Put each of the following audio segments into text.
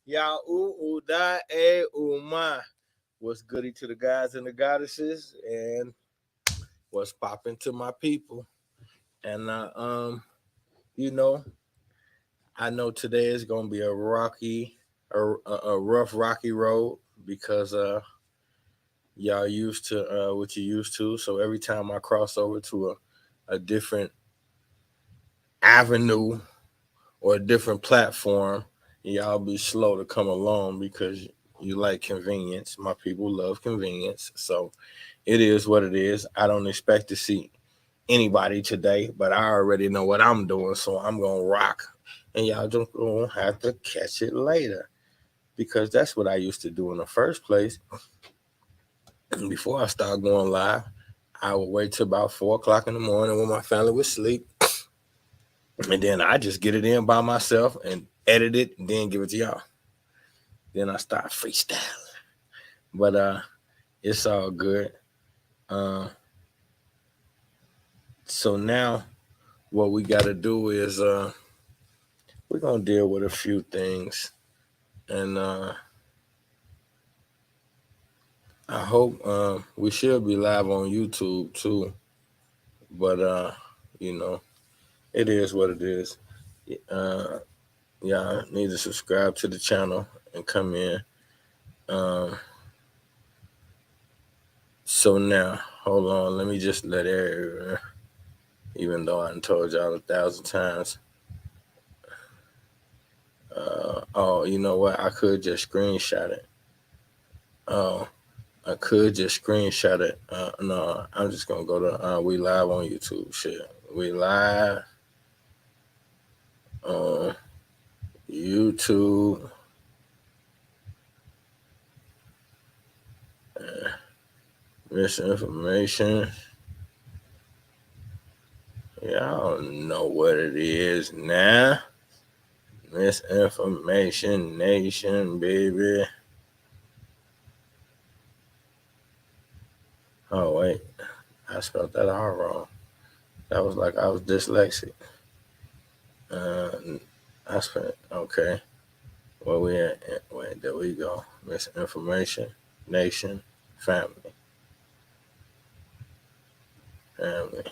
Ya da e uma. What's goody to the guys and the goddesses, and what's popping to my people. And you know, I know today is gonna be a rough rocky road because y'all used to what you used to. So every time I cross over to a different avenue or a different platform, y'all be slow to come along because you like convenience. My people love convenience. So it is what it is. I don't expect to see anybody today, but I already know what I'm doing, so I'm gonna rock. And y'all just gonna have to catch it later. Because that's what I used to do in the first place. Before I started going live, I would wait till about 4 o'clock in the morning when my family was asleep. And then I just get it in by myself and edit it and then give it to y'all. Then I start freestyling. But it's all good. Uh so now what we gotta do is we're gonna deal with a few things. And I hope we should be live on YouTube too. But you know, it is what it is. Uh y'all need to subscribe to the channel and come in. Um so now, hold on, let me just let everyone, even though I done told y'all 1,000 times. Oh, you know what? I could just screenshot it. Oh, I could just screenshot it. No, I'm just gonna go to we live on YouTube. Shit, we live on YouTube. Misinformation. Y'all know what it is now. Misinformation Nation, baby. Oh wait, I spelled that all wrong. That was like I was dyslexic. Uh, I spent okay. Where we at? Wait, there we go. Misinformation Nation, family, family.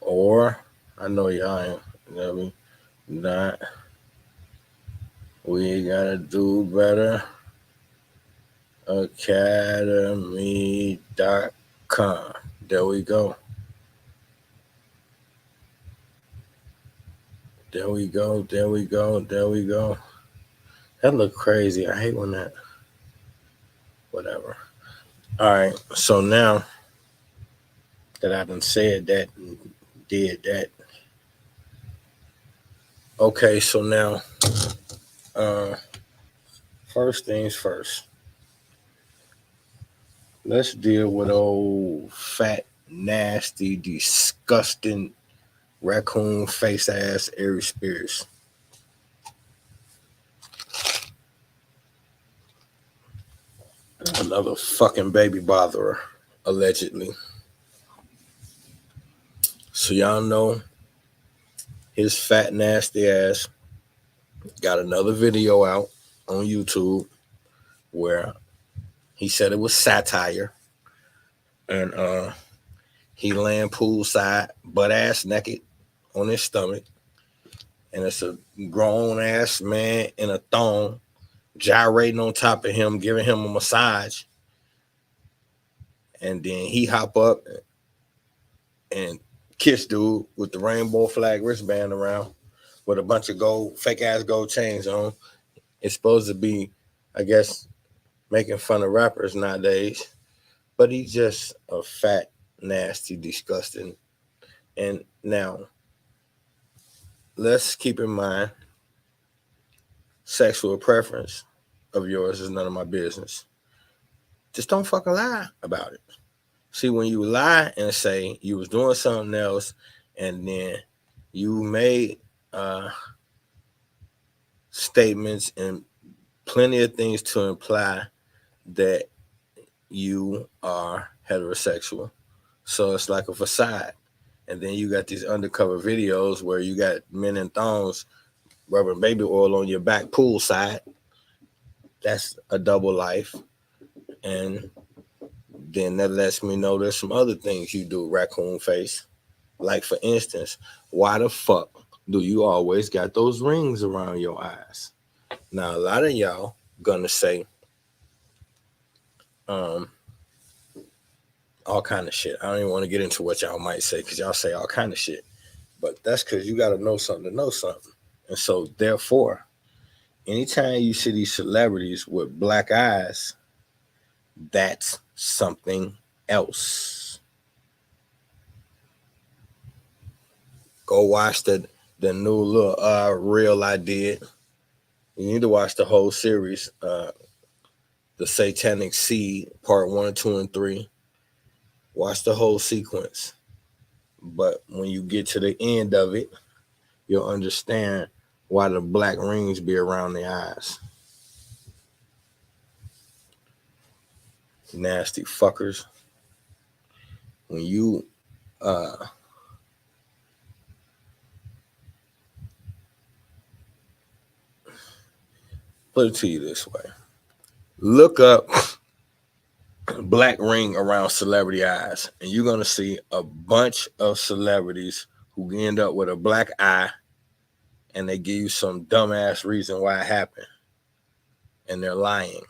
Or I know y'all ain't. Not. We gotta do better. Academy.com. There we go. There we go. There we go. There we go. That look crazy. I hate when that. Whatever. All right. So now that I done said that and did that. Okay. So now, uh, first things first. Let's deal with old fat, nasty, disgusting, raccoon face ass Aries Spears. Another fucking baby botherer, allegedly. So y'all know his fat, nasty ass got another video out on YouTube where he said it was satire, and he laying poolside, butt ass naked on his stomach, and it's a grown ass man in a thong gyrating on top of him, giving him a massage, and then he hop up and kiss dude with the rainbow flag wristband around with a bunch of gold, fake ass gold chains on. It's supposed to be, I guess, making fun of rappers nowadays, but he's just a fat, nasty, disgusting. And now, let's keep in mind, sexual preference of yours is none of my business. Just don't fucking lie about it. See, when you lie and say you was doing something else, and then you made statements and plenty of things to imply that you are heterosexual. So it's like a facade. And then you got these undercover videos where you got men in thongs rubbing baby oil on your back poolside. That's a double life. And then that lets me know there's some other things you do, raccoon face. Like, for instance, why the fuck do you always got those rings around your eyes? Now, a lot of y'all gonna say um, all kind of shit. I don't even want to get into what y'all might say because y'all say all kind of shit. But that's because you got to know something to know something. And so, therefore, anytime you see these celebrities with black eyes, that's something else. Go watch the new little reel I did. You need to watch the whole series, the Satanic Seed, part 1, 2, and 3. Watch the whole sequence. But when you get to the end of it, you'll understand why the black rings be around the eyes. Nasty fuckers. When you put it to you this way. Look up black ring around celebrity eyes, and you're gonna see a bunch of celebrities who end up with a black eye, and they give you some dumbass reason why it happened, and they're lying.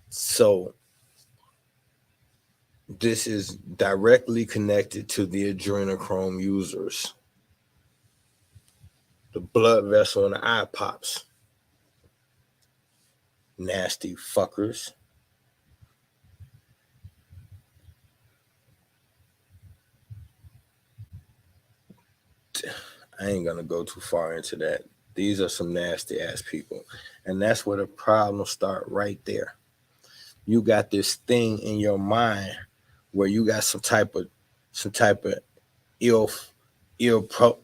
So this is directly connected to the adrenochrome users. The blood vessel in the eye pops. Nasty fuckers. I ain't gonna go too far into that. These are some nasty ass people. And that's where the problems start, right there. You got this thing in your mind where you got some type of ill ill pro,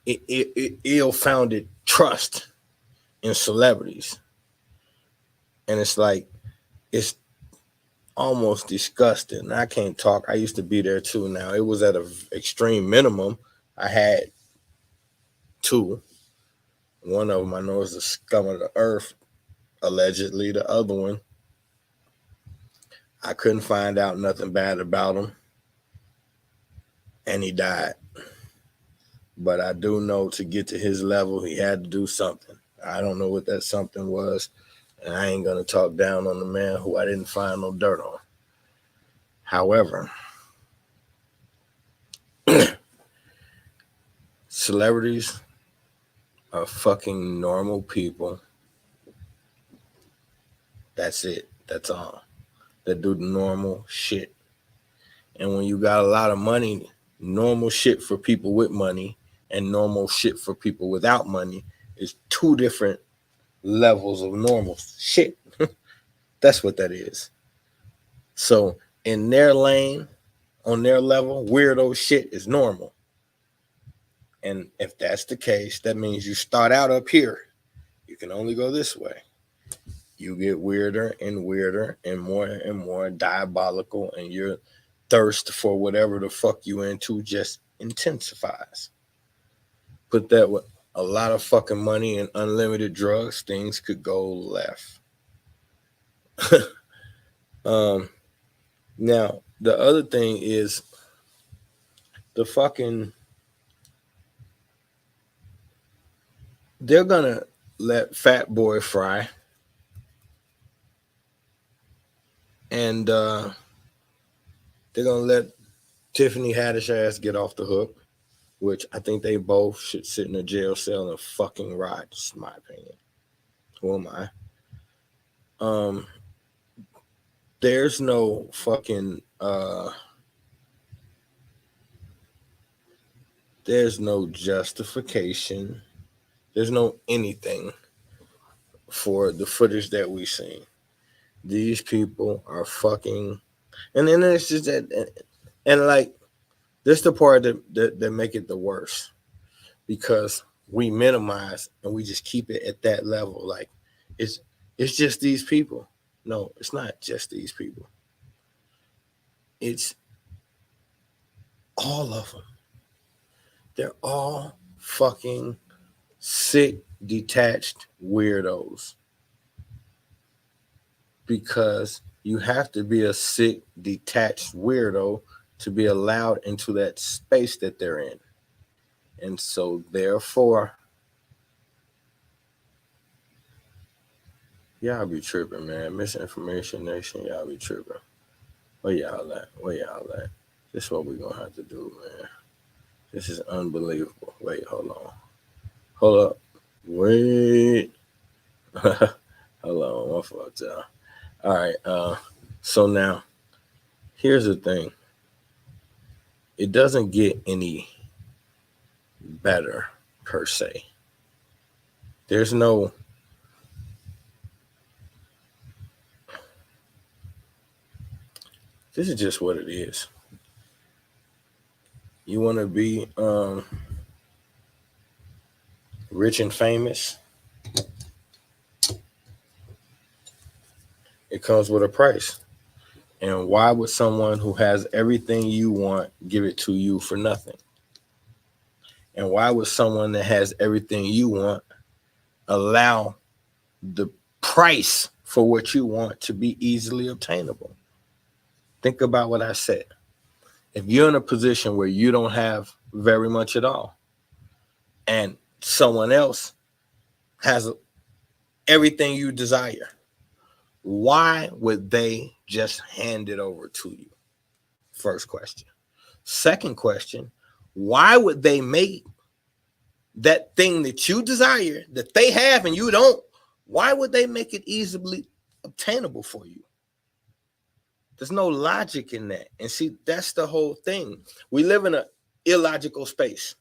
ill founded trust in celebrities. And it's like, it's almost disgusting. I can't talk. I used to be there too. Now it was at an extreme minimum. I had two. One of them I know is the scum of the earth, allegedly. The other one, I couldn't find out nothing bad about him, and he died. But I do know to get to his level, he had to do something. I don't know what that something was, and I ain't gonna talk down on the man who I didn't find no dirt on. However, celebrities are fucking normal people. That's it. That's all. That do normal shit. And when you got a lot of money, normal shit for people with money and normal shit for people without money is two different levels of normal shit. That's what that is. So in their lane, on their level, weirdo shit is normal. And if that's the case, that means you start out up here. You can only go this way. You get weirder and more diabolical, and your thirst for whatever the fuck you into just intensifies. Put that with a lot of fucking money and unlimited drugs, things could go left. Now, the other thing is the fucking, they're gonna let Fat Boy fry, and they're gonna let Tiffany Haddish ass get off the hook, which I think they both should sit in a jail cell and fucking ride. That's my opinion. Who am I? There's no fucking there's no justification. There's no anything for the footage that we seen. These people are fucking, and then it's just that, and like this the part that make it the worst, because we minimize and we just keep it at that level. Like it's it's just these people. No, it's not just these people. It's all of them. They're all fucking sick, detached weirdos. Because you have to be a sick, detached weirdo to be allowed into that space that they're in. And so, therefore, y'all be tripping, man. Misinformation Nation, y'all be tripping. Where y'all at? Where y'all at? This is what we're going to have to do, man. This is unbelievable. Wait, hold on. Hold up. Wait. Hold on. One fault, y'all. All right. So now, here's the thing. It doesn't get any better, per se. There's no... This is just what it is. You want to be rich and famous? It comes with a price. And why would someone who has everything you want give it to you for nothing? And why would someone that has everything you want allow the price for what you want to be easily obtainable? Think about what I said. If you're in a position where you don't have very much at all, and someone else has everything you desire, why would they just hand it over to you? First question. Second question, why would they make that thing that you desire, that they have and you don't, why would they make it easily obtainable for you? There's no logic in that. And see, that's the whole thing. We live in an illogical space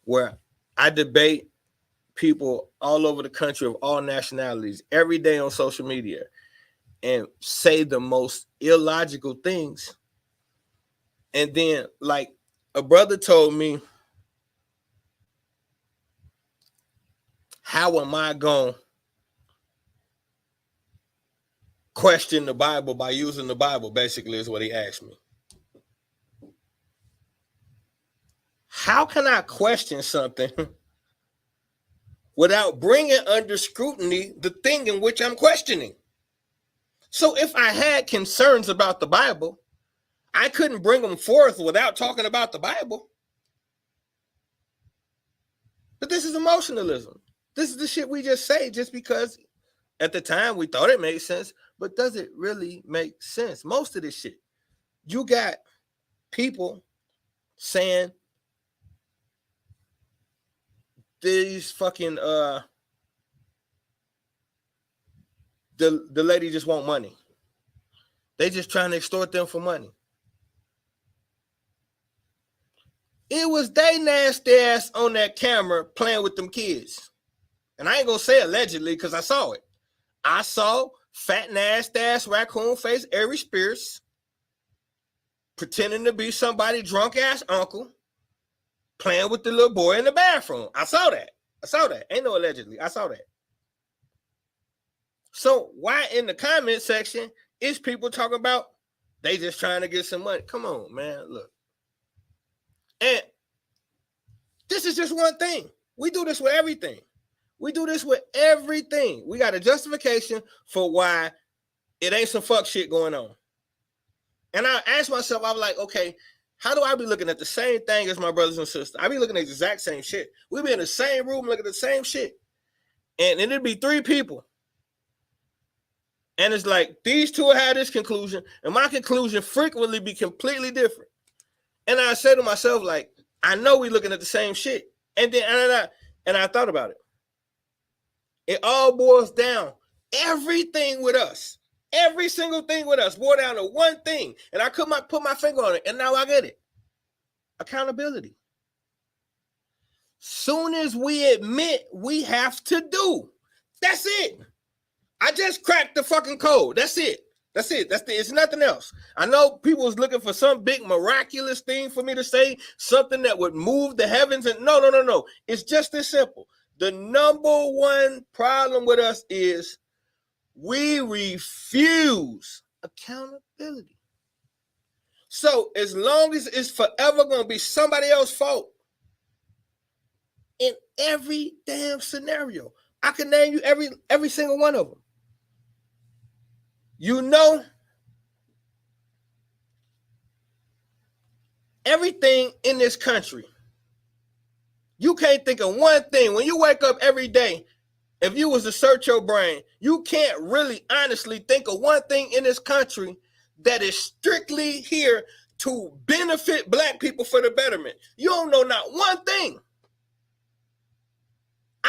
where I debate people all over the country of all nationalities every day on social media and say the most illogical things. And then, like, a brother told me, how am I going to question the Bible by using the Bible, basically, is what he asked me. How can I question something without bringing under scrutiny the thing in which I'm questioning? So if I had concerns about the Bible, I couldn't bring them forth without talking about the Bible. But this is emotionalism. This is the shit we just say just because at the time we thought it made sense, but does it really make sense? Most of this shit. You got people saying these fucking the lady just want money. They just trying to extort them for money. It was they nasty ass on that camera playing with them kids. And I ain't gonna say allegedly because I saw it. I saw fat nasty ass raccoon face Ari Spears pretending to be somebody drunk ass uncle playing with the little boy in the bathroom. I saw that. Ain't no allegedly. I saw that. So why in the comment section is people talking about they just trying to get some money? Come on, man. Look. And this is just one thing. We do this with everything. We got a justification for why it ain't some fuck shit going on. And I asked myself, I was like, okay, how do I be looking at the same thing as my brothers and sisters? I be looking at the exact same shit. We be in the same room looking at the same shit. And it'd be three people. And it's like, these two had this conclusion, and my conclusion frequently be completely different. And I say to myself, like, I know we looking at the same shit. And then I thought about it. It all boils down. Everything with us. Every single thing with us boiled down to one thing. And I could put my finger on it, and now I get it. Accountability. Soon as we admit we have to do, that's it. I just cracked the fucking code. That's it. It's nothing else. I know people was looking for some big miraculous thing for me to say, something that would move the heavens. And no. It's just this simple. The number one problem with us is we refuse accountability. So as long as it's forever gonna be somebody else's fault in every damn scenario, I can name you every single one of them. You know, everything in this country, you can't think of one thing. When you wake up every day, if you was to search your brain, you can't really honestly think of one thing in this country that is strictly here to benefit black people for the betterment. You don't know not one thing.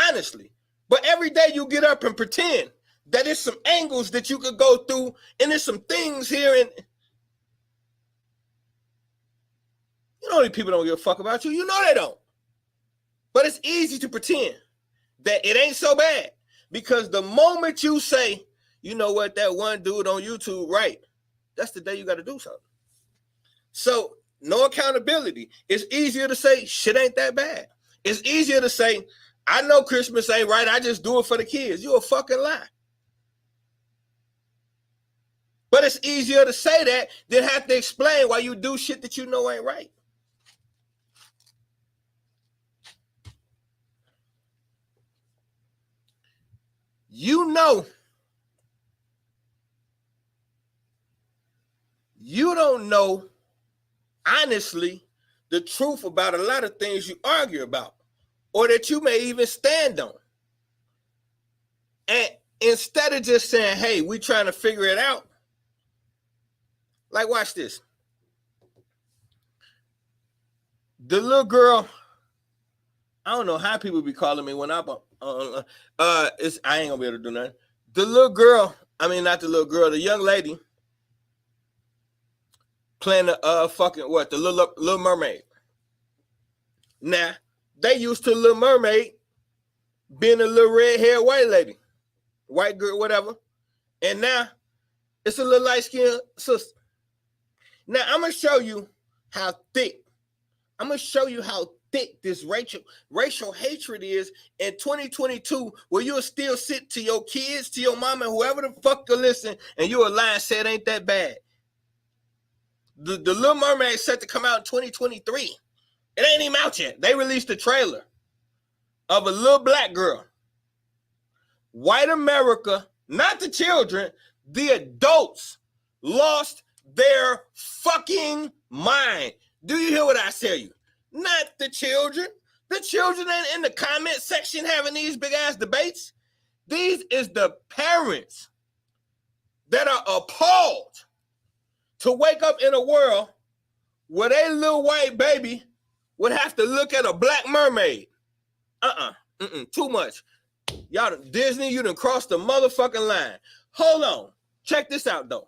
Honestly. But every day you get up and pretend that there's some angles that you could go through, and there's some things here, and you know these people don't give a fuck about you. You know they don't. But it's easy to pretend that it ain't so bad, because the moment you say, you know what, that one dude on YouTube, right, that's the day you got to do something. So no accountability. It's easier to say shit ain't that bad. It's easier to say, I know Christmas ain't right, I just do it for the kids. You a fucking lie. But it's easier to say that than have to explain why you do shit that you know ain't right. You know, you don't know, honestly, the truth about a lot of things you argue about, or that you may even stand on. And instead of just saying, hey, we trying to figure it out, like, watch this. The little girl, I don't know how people be calling me when I'm I ain't gonna be able to do nothing. The little girl, I mean not the little girl, the young lady playing the the Little Mermaid. Now, they used to Little Mermaid being a little red-haired white lady, white girl, whatever. And now it's a little light-skinned sister. Now I'm gonna show you how thick. I'm gonna show you how thick this racial hatred is in 2022, where you'll still sit to your kids, to your mama, whoever the fuck you listen, and you'll lie and say it ain't that bad. The Little Mermaid set to come out in 2023. It ain't even out yet. They released a trailer of a little black girl. White America, not the children, the adults lost their fucking mind. Do you hear what I tell you? Not the children. The children ain't in the comment section having these big ass debates. These is the parents that are appalled to wake up in a world where their little white baby would have to look at a black mermaid. Too much. Y'all, Disney, you done crossed the motherfucking line. Hold on. Check this out, though.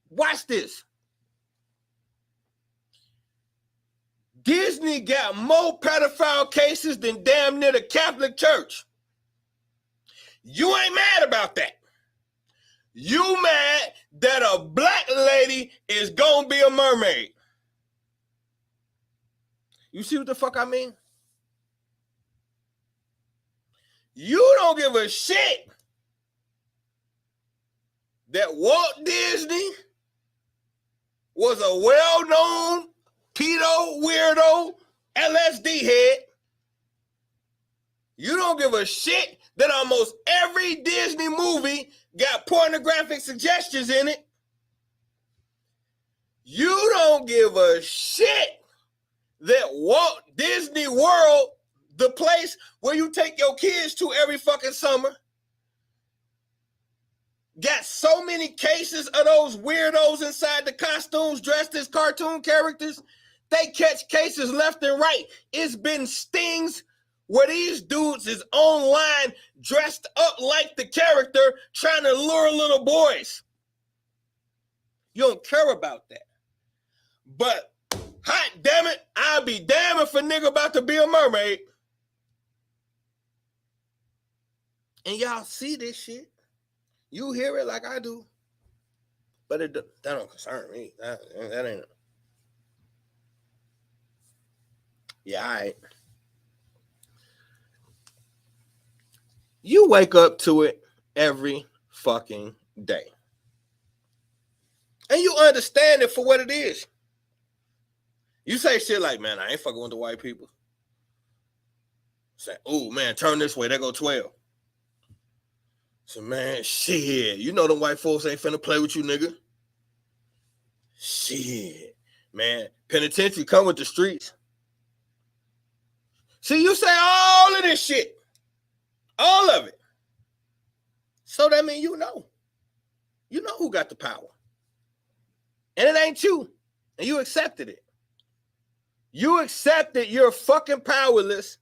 Watch this. Disney got more pedophile cases than damn near the Catholic Church. You ain't mad about that. You mad that a black lady is gonna be a mermaid. You see what the fuck I mean? You don't give a shit that Walt Disney was a well-known pedo, weirdo, LSD head. You don't give a shit that almost every Disney movie got pornographic suggestions in it. You don't give a shit that Walt Disney World, the place where you take your kids to every fucking summer, got so many cases of those weirdos inside the costumes dressed as cartoon characters. They catch cases left and right. It's been stings where these dudes is online dressed up like the character trying to lure little boys. You don't care about that. But hot damn it, I'll be damn if a nigga about to be a mermaid. And y'all see this shit. You hear it like I do. But that don't concern me. That ain't. Yeah, all right. You wake up to it every fucking day. And you understand it for what it is. You say shit like, man, I ain't fucking with the white people. Say, oh man, turn this way, there go 12. So man, shit, you know them white folks ain't finna play with you, nigga. Shit, man, penitentiary come with the streets. See, you say all of this shit, all of it. So that means you know who got the power, and it ain't you, and you accepted it. You accepted you're fucking powerless,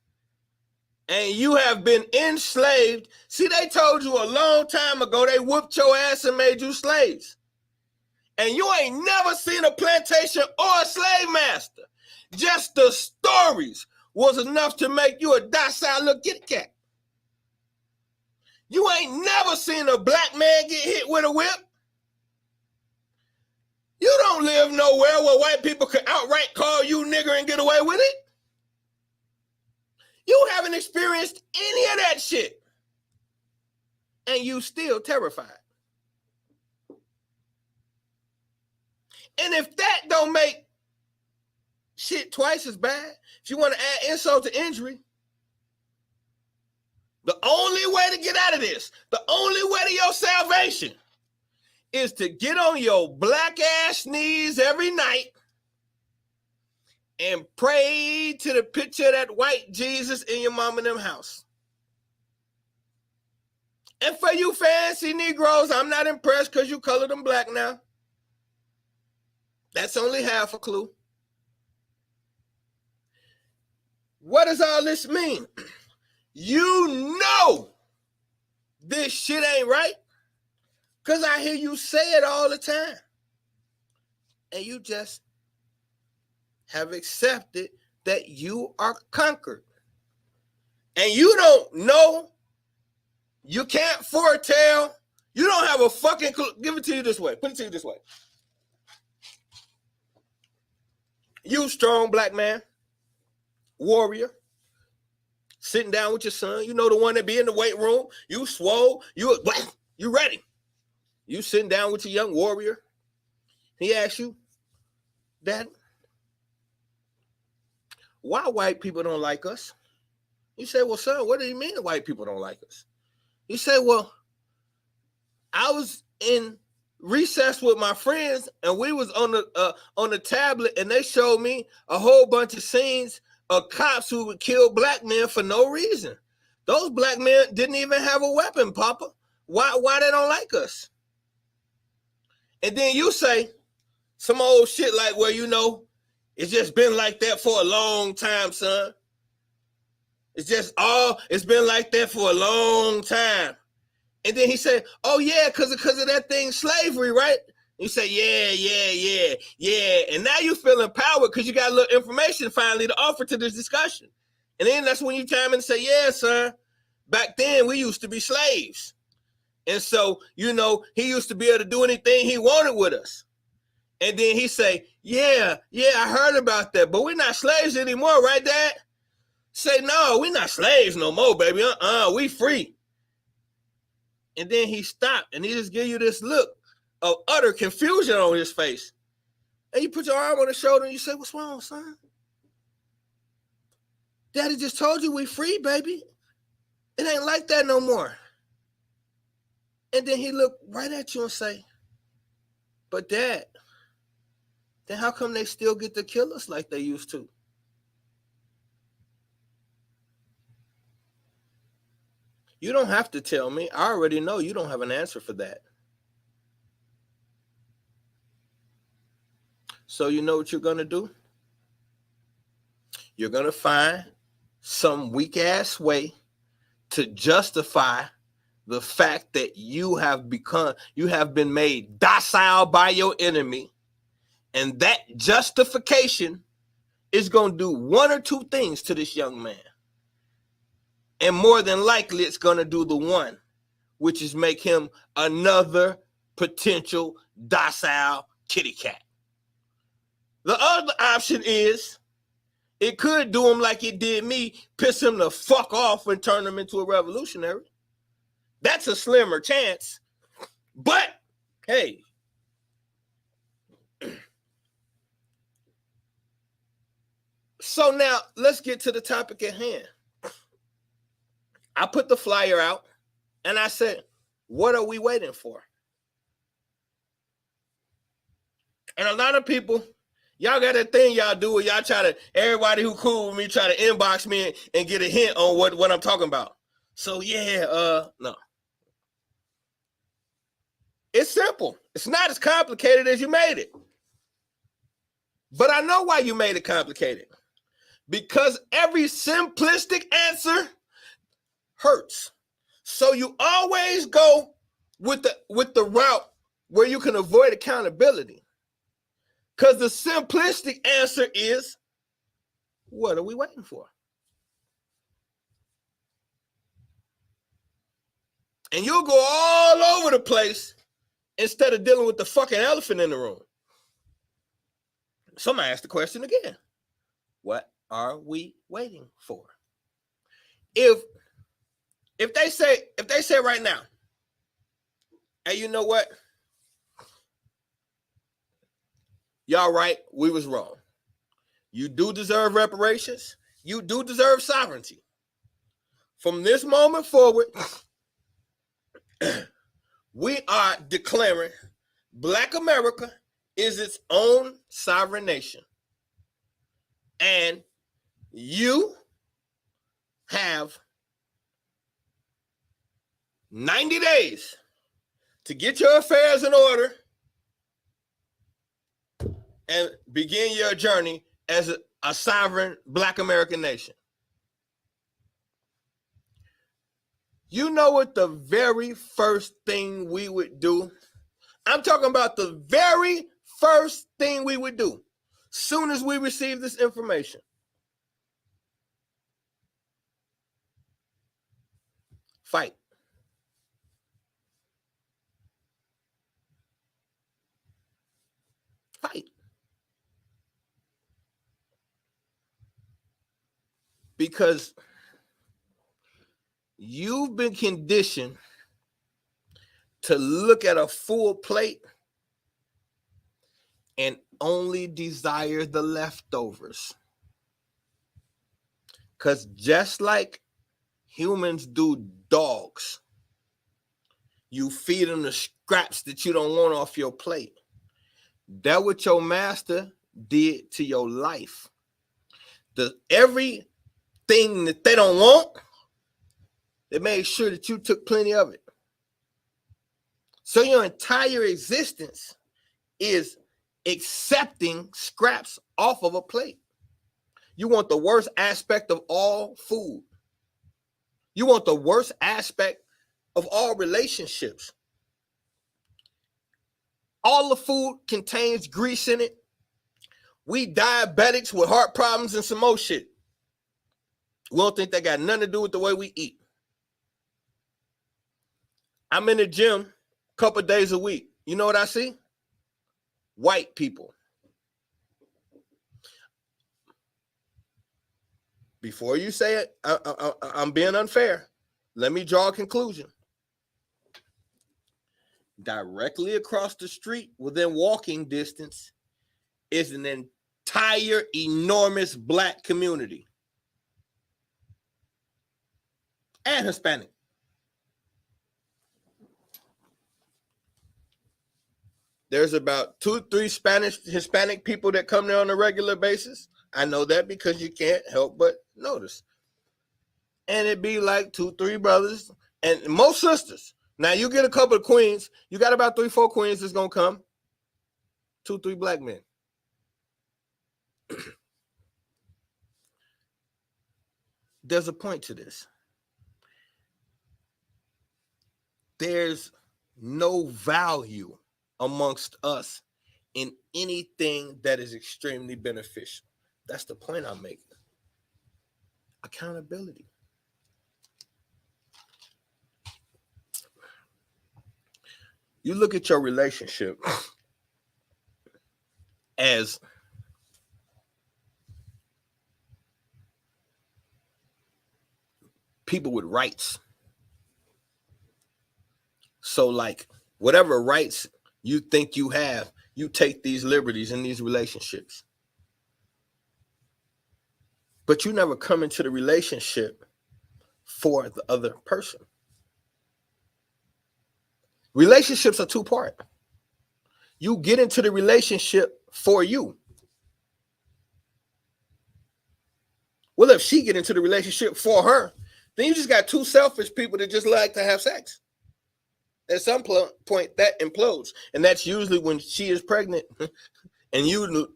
and you have been enslaved. See, they told you a long time ago they whooped your ass and made you slaves. And you ain't never seen a plantation or a slave master. Just the stories was enough to make you a docile little kitty cat. You ain't never seen a black man get hit with a whip. You don't live nowhere where white people could outright call you nigger and get away with it. You haven't experienced any of that shit. And you still terrified. And if that don't make shit twice as bad, if you want to add insult to injury, the only way to get out of this, the only way to your salvation is to get on your black ass knees every night and pray to the picture of that white Jesus in your mama and them house. And for you fancy Negroes, I'm not impressed because you colored them black now. That's only half a clue. What does all this mean? You know this shit ain't right because I hear you say it all the time. And you just have accepted that you are conquered. And you don't know, you can't foretell, you don't have a fucking clue. Give it to you this way. Put it to you this way. You strong black man, warrior, sitting down with your son. You know the one that be in the weight room. You swole. You ready. You sitting down with your young warrior. He asks you, Dad, why white people don't like us? You say, well, son, what do you mean white people don't like us? You say, well, I was in recess with my friends and we was on the tablet and they showed me a whole bunch of scenes of cops who would kill black men for no reason. Those black men didn't even have a weapon, Papa. Why they don't like us? And then you say some old shit like, well, you know, it's just been like that for a long time, son. It's been like that for a long time. And then he said, oh, yeah, because of that thing, slavery, right? You say, yeah. And now you feel empowered because you got a little information finally to offer to this discussion. And then that's when you chime in and say, yeah, son, back then we used to be slaves. And so, you know, he used to be able to do anything he wanted with us. And then he say, yeah, I heard about that, but we're not slaves anymore, right, Dad? Say, no, we're not slaves no more, baby. We free. And then he stopped and he just give you this look of utter confusion on his face. And you put your arm on his shoulder and you say, what's wrong, son? Daddy just told you we free, baby. It ain't like that no more. And then he looked right at you and say, but Dad, then how come they still get to kill us like they used to? You don't have to tell me. I already know you don't have an answer for that. So you know what you're going to do? You're going to find some weak-ass way to justify the fact that you have been made docile by your enemy. And that justification is going to do one or two things to this young man. And more than likely, it's going to do the one, which is make him another potential docile kitty cat. The other option is it could do him like it did me, piss him the fuck off and turn him into a revolutionary. That's a slimmer chance. But, hey, So now let's get to the topic at hand. I put the flyer out and I said, what are we waiting for? And a lot of people, y'all got that thing y'all do where y'all try to, everybody who cool with me try to inbox me and get a hint on what I'm talking about. So no. It's simple. It's not as complicated as you made it. But I know why you made it complicated. Because every simplistic answer hurts. So you always go with the route where you can avoid accountability. Because the simplistic answer is, what are we waiting for? And you'll go all over the place instead of dealing with the fucking elephant in the room. So I'm gonna ask the question again. What are we waiting for? If they say right now, hey, you know what? Y'all right, we was wrong. You do deserve reparations. You do deserve sovereignty. From this moment forward, we are declaring Black America is its own sovereign nation. And you have 90 days to get your affairs in order and begin your journey as a sovereign Black American nation. You know what the very first thing we would do? I'm talking about the very first thing we would do soon as we receive this information. Fight. Fight. Because you've been conditioned to look at a full plate and only desire the leftovers. Because just like humans do dogs, you feed them the scraps that you don't want off your plate. That what your master did to your life. Everything that they don't want, they made sure that you took plenty of it. So your entire existence is accepting scraps off of a plate. You want the worst aspect of all food. You want the worst aspect of all relationships. All the food contains grease in it. We diabetics with heart problems and some more shit. We don't think that got nothing to do with the way we eat. I'm in the gym a couple days a week. You know what I see? White people. Before you say it, I'm being unfair. Let me draw a conclusion. Directly across the street, within walking distance, is an entire enormous Black community. And Hispanic. There's about 2-3 Hispanic people that come there on a regular basis. I know that because you can't help but notice. And it'd be like 2-3 brothers and most sisters. Now you get a couple of queens. You got about 3-4 queens that's gonna come. 2-3 Black men. There's a point to this. There's no value amongst us in anything that is extremely beneficial. That's the point I'm making. Accountability. You look at your relationship as people with rights. So like whatever rights you think you have, you take these liberties in these relationships. but you never come into the relationship for the other person. Relationships are two-part. You get into the relationship for you. Well, if she get into the relationship for her, then you just got two selfish people that just like to have sex. At some point, that implodes, and that's usually when she is pregnant, and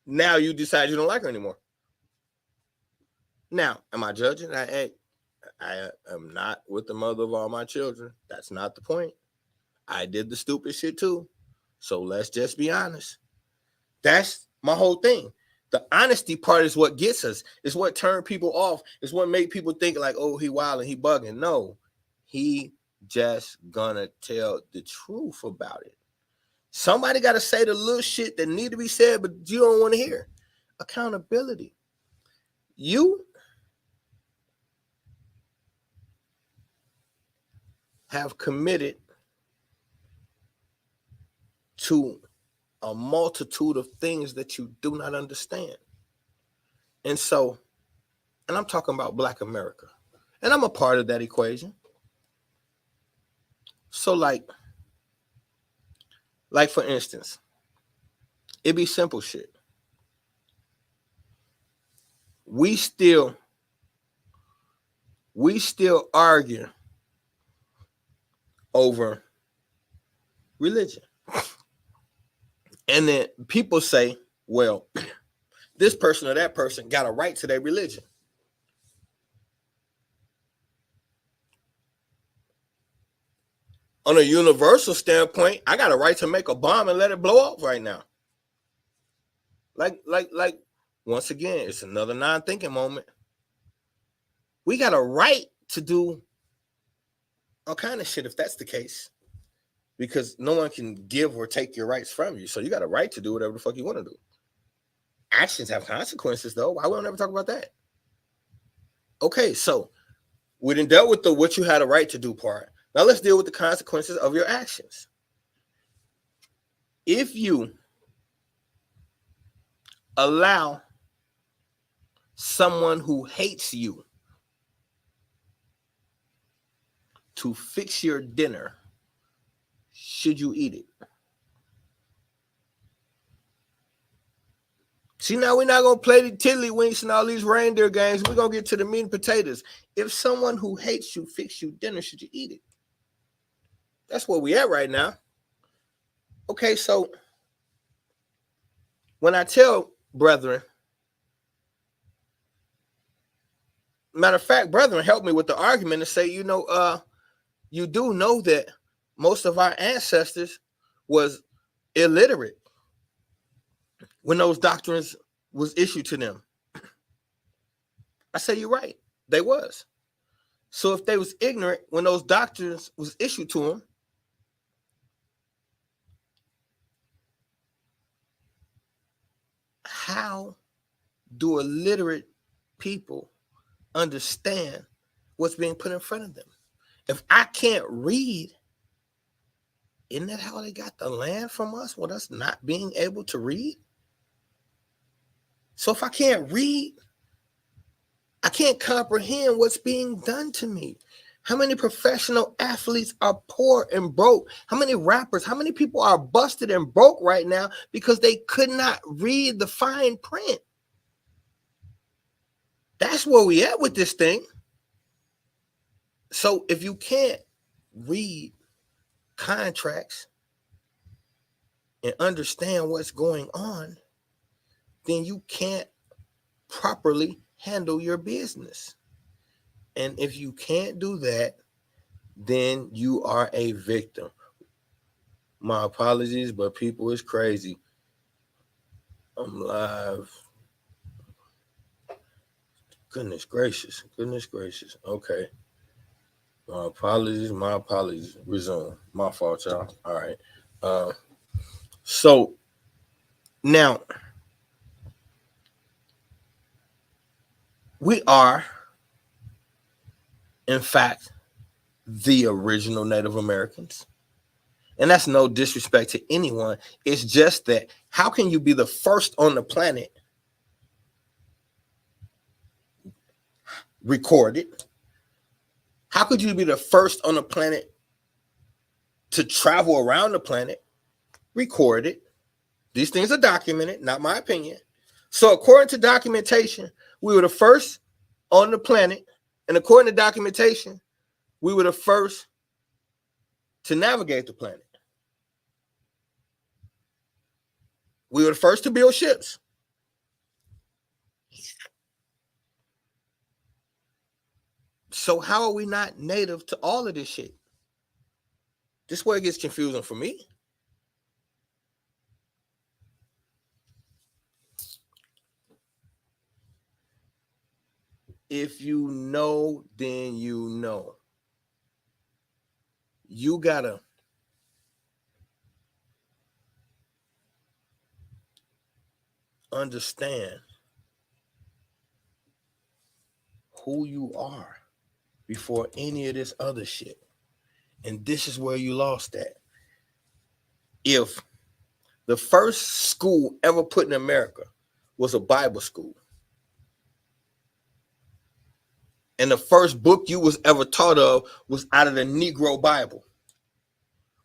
now you decide you don't like her anymore. Now, am I judging? I am not with the mother of all my children. That's not the point. I did the stupid shit too. So let's just be honest. That's my whole thing. The honesty part is what gets us. It's what turned people off. It's what made people think like, oh, he wild and he bugging. No, he just gonna tell the truth about it. Somebody got to say the little shit that need to be said, but you don't want to hear. Accountability. You have committed to a multitude of things that you do not understand. And so, and I'm talking about Black America, and I'm a part of that equation. So like for instance, it be simple shit. We still argue over religion. And then people say, well, this person or that person got a right to their religion. On a universal standpoint, I got a right to make a bomb and let it blow up right now. Like, once again, it's another non-thinking moment. We got a right to do all kind of shit if that's the case. Because no one can give or take your rights from you. So you got a right to do whatever the fuck you want to do. Actions have consequences, though. Why we don't ever talk about that? Okay, so we done dealt with the what you had a right to do part. Now let's deal with the consequences of your actions. If you allow someone who hates you to fix your dinner, should you eat it? See, now we're not going to play the tiddlywinks and all these reindeer games. We're going to get to the meat and potatoes. If someone who hates you fix you dinner, should you eat it? That's where we at right now. Okay, so when I tell brethren, matter of fact, brethren help me with the argument and say, you do know that most of our ancestors was illiterate when those doctrines was issued to them. I say you're right. They was. So if they was ignorant when those doctrines was issued to them, how do illiterate people understand what's being put in front of them? If I can't read, isn't that how they got the land from us, with us not being able to read? So if I can't read, I can't comprehend what's being done to me. How many professional athletes are poor and broke? How many rappers, how many people are busted and broke right now because they could not read the fine print? That's where we at with this thing. So if you can't read contracts and understand what's going on, then you can't properly handle your business. And if you can't do that, then you are a victim. My apologies, but people is crazy. I'm live. Goodness gracious. Okay. My apologies. Resume. My fault, y'all. All right. So now we are, in fact, the original Native Americans. And that's no disrespect to anyone. It's just that how can you be the first on the planet Recorded. How could you be the first on the planet to travel around the planet? Recorded. These things are documented, not my opinion. So according to documentation, we were the first on the planet. And according to documentation, we were the first to navigate the planet. We were the first to build ships. So how are we not native to all of this shit? This is where it gets confusing for me. If you know, then you know. You gotta understand who you are before any of this other shit. And this is where you lost at. If the first school ever put in America was a Bible school, and the first book you was ever taught of was out of the Negro Bible,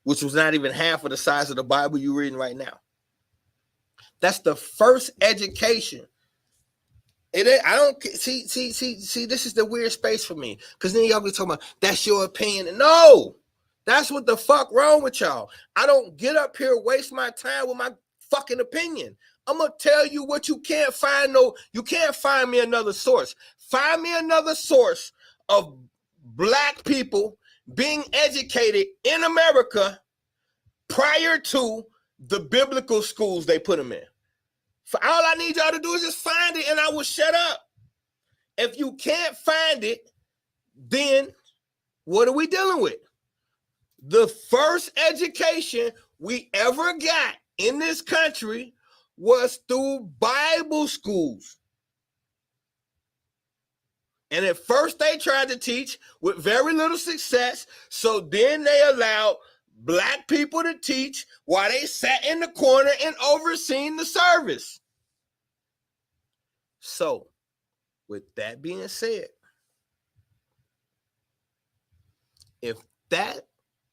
which was not even half of the size of the Bible you're reading right now. That's the first education. I don't see. This is the weird space for me, because then y'all be talking about that's your opinion. No, that's what the fuck wrong with y'all. I don't get up here waste my time with my fucking opinion. I'm gonna tell you what you can't find. No, you can't find me another source. Find me another source of black people being educated in America prior to the biblical schools they put them in. For all I need y'all to do is just find it, and I will shut up. If you can't find it, then what are we dealing with? The first education we ever got in this country was through Bible schools. And at first they tried to teach with very little success. So then they allowed black people to teach while they sat in the corner and overseeing the service. So with that being said, if that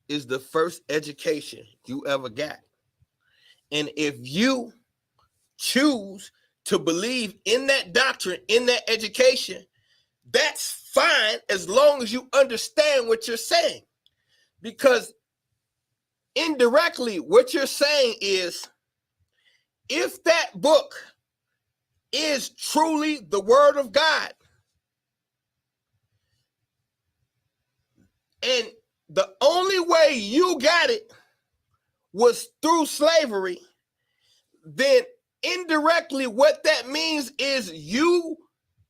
is the first education you ever got, and if you choose to believe in that doctrine, in that education, that's fine as long as you understand what you're saying. Because indirectly, what you're saying is, if that book is truly the word of God, and the only way you got it was through slavery, then indirectly what that means is you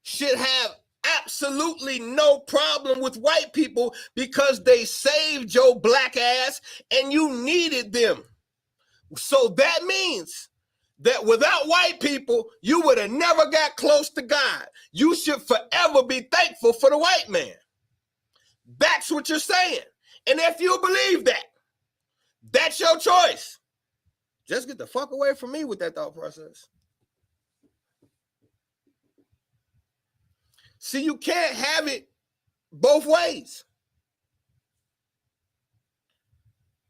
should have absolutely no problem with white people, because they saved your black ass and you needed them. So that means that without white people, you would have never got close to God. You should forever be thankful for the white man. That's what you're saying. And if you believe that, that's your choice. Just get the fuck away from me with that thought process. See, you can't have it both ways.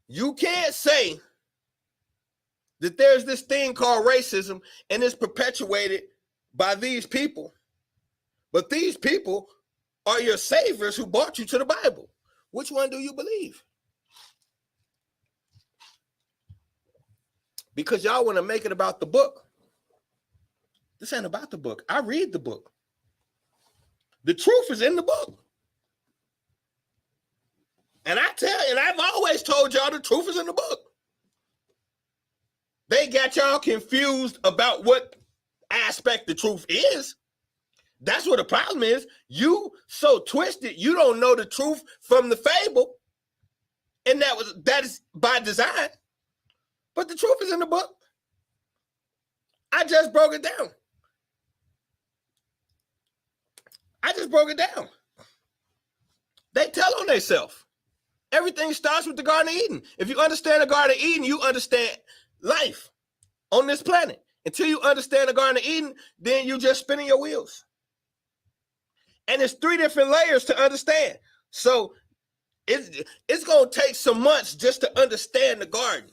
You can't say that there's this thing called racism and it's perpetuated by these people, but these people are your saviors who brought you to the Bible. Which one do you believe? Because y'all want to make it about the book. This ain't about the book. I read the book. The truth is in the book. And I've always told y'all the truth is in the book. They got y'all confused about what aspect the truth is. That's what the problem is. You so twisted, you don't know the truth from the fable. And that is by design. But the truth is in the book. I just broke it down. They tell on themselves. Everything starts with the Garden of Eden. If you understand the Garden of Eden, you understand life on this planet. Until you understand the Garden of Eden, then you just spinning your wheels. And it's 3 different layers to understand. So it's going to take some months just to understand the garden.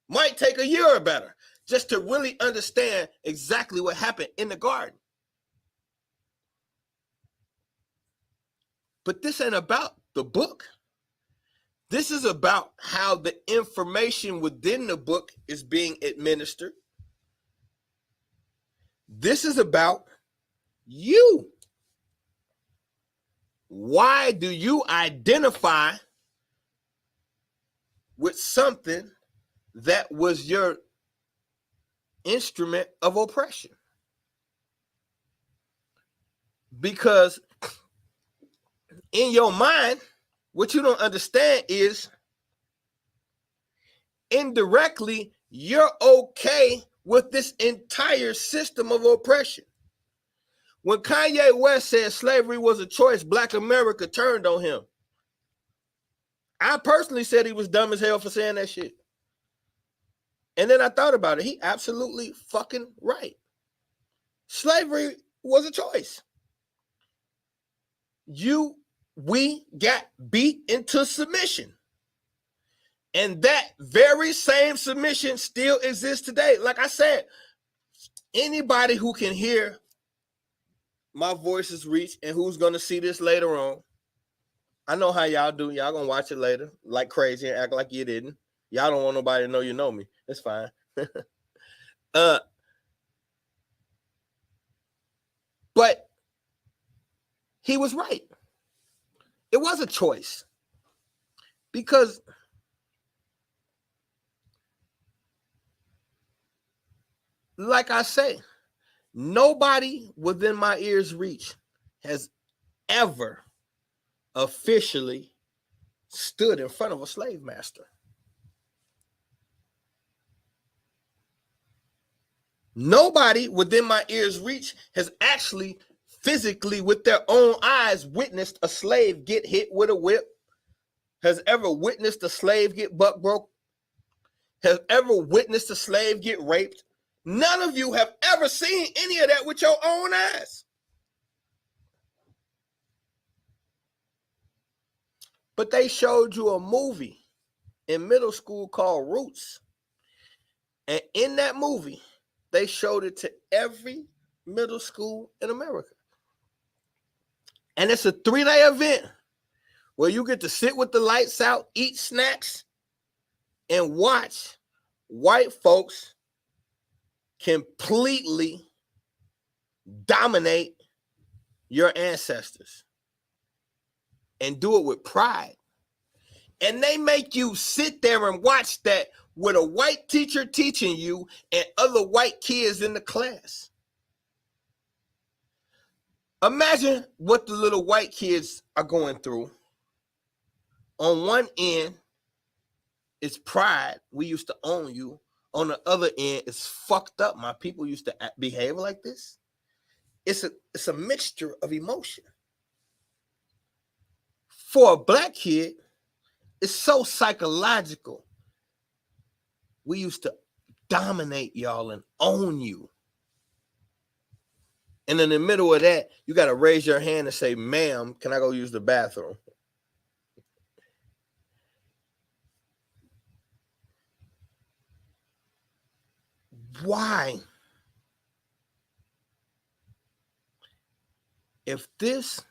Might take a year or better just to really understand exactly what happened in the garden. But this ain't about the book. This is about how the information within the book is being administered. This is about you. Why do you identify with something that was your instrument of oppression? Because in your mind, what you don't understand is indirectly, you're okay with this entire system of oppression. When Kanye West said slavery was a choice, Black America turned on him. I personally said he was dumb as hell for saying that shit. And then I thought about it. He absolutely fucking right. Slavery was a choice. We got beat into submission. And that very same submission still exists today. Like I said, anybody who can hear my voice's reach and who's going to see this later on, I know how y'all do. Y'all going to watch it later like crazy and act like you didn't. Y'all don't want nobody to know you know me. That's fine. But he was right. It was a choice. Because like I say, nobody within my ear's reach has ever officially stood in front of a slave master. Nobody within my ear's reach has actually physically with their own eyes witnessed a slave get hit with a whip, has ever witnessed a slave get butt broke, has ever witnessed a slave get raped. None of you have ever seen any of that with your own eyes. But they showed you a movie in middle school called Roots. And in that movie, they showed it to every middle school in America. And it's a 3-day event where you get to sit with the lights out, eat snacks, and watch white folks completely dominate your ancestors and do it with pride. And they make you sit there and watch that with a white teacher teaching you and other white kids in the class. Imagine what the little white kids are going through. On one end, it's pride. We used to own you. On the other end, it's fucked up. My people used to behave like this. It's a mixture of emotion. For a black kid, it's so psychological. We used to dominate y'all and own you. And in the middle of that, you got to raise your hand and say, ma'am, can I go use the bathroom? Why? If this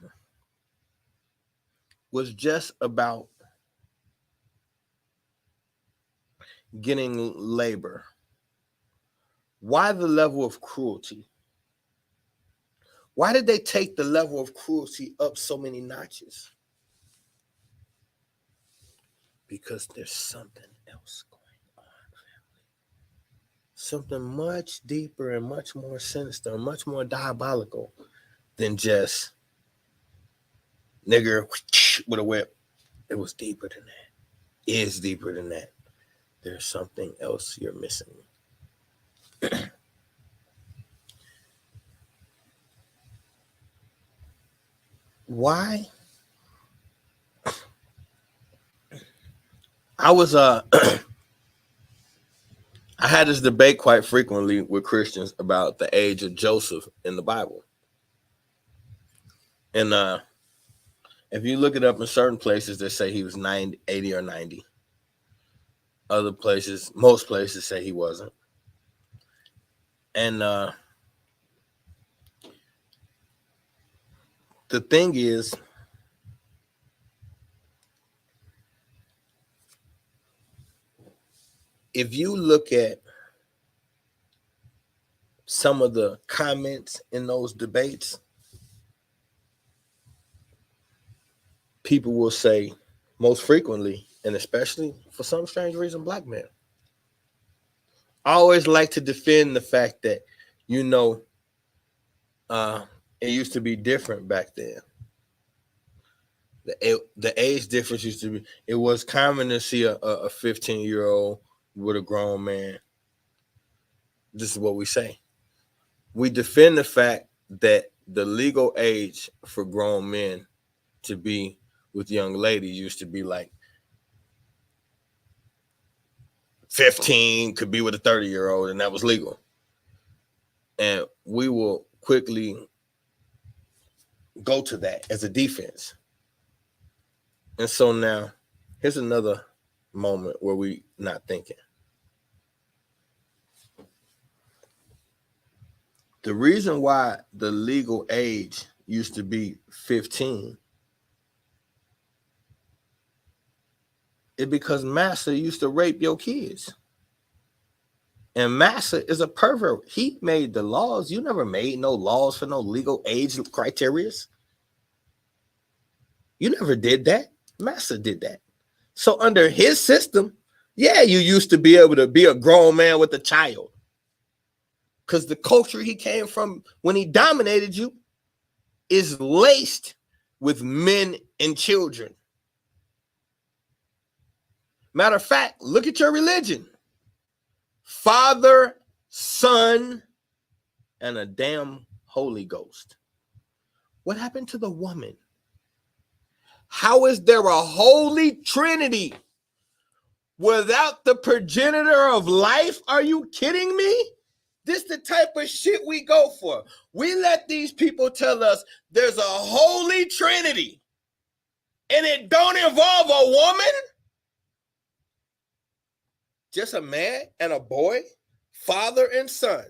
was just about getting labor, why the level of cruelty? Why did they take the level of cruelty up so many notches? Because there's something else going on, family. Something much deeper and much more sinister, and much more diabolical than just nigger with a whip. It was deeper than that. It is deeper than that. There's something else you're missing. Why? I had this debate quite frequently with Christians about the age of Joseph in the Bible. And if you look it up in certain places, they say he was 90, 80 or 90. Other places, most places say he wasn't. And the thing is, if you look at some of the comments in those debates, people will say, most frequently, and especially for some strange reason, black men. I always like to defend the fact that, you know, it used to be different back then. The age difference used to be, it was common to see a 15-year-old with a grown man. This is what we say. We defend the fact that the legal age for grown men to be with young ladies used to be like 15, could be with a 30-year-old, and that was legal. And we will quickly go to that as a defense. And so now, here's another moment where we not thinking. The reason why the legal age used to be 15 is because Massa used to rape your kids. And Massa is a pervert. He made the laws. You never made no laws for no legal age criteria. You never did that. Massa did that. So under his system, yeah, you used to be able to be a grown man with a child. Because the culture he came from when he dominated you is laced with men and children. Matter of fact, look at your religion. Father, Son, and a damn Holy Ghost. What happened to the woman? How is there a holy trinity without the progenitor of life? Are you kidding me? This the type of shit we go for. We let these people tell us there's a holy trinity and it don't involve a woman. Just a man and a boy, father and son.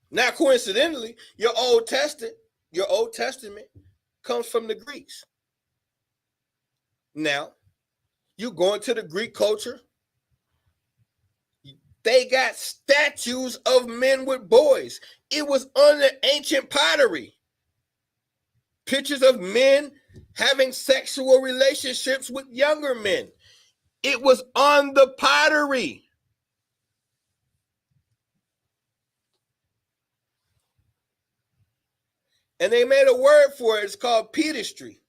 Now, coincidentally, your Old Testament comes from the Greeks. Now, you go into the Greek culture, they got statues of men with boys. It was on the ancient pottery. Pictures of men having sexual relationships with younger men. It was on the pottery. And they made a word for it. It's called pedestry.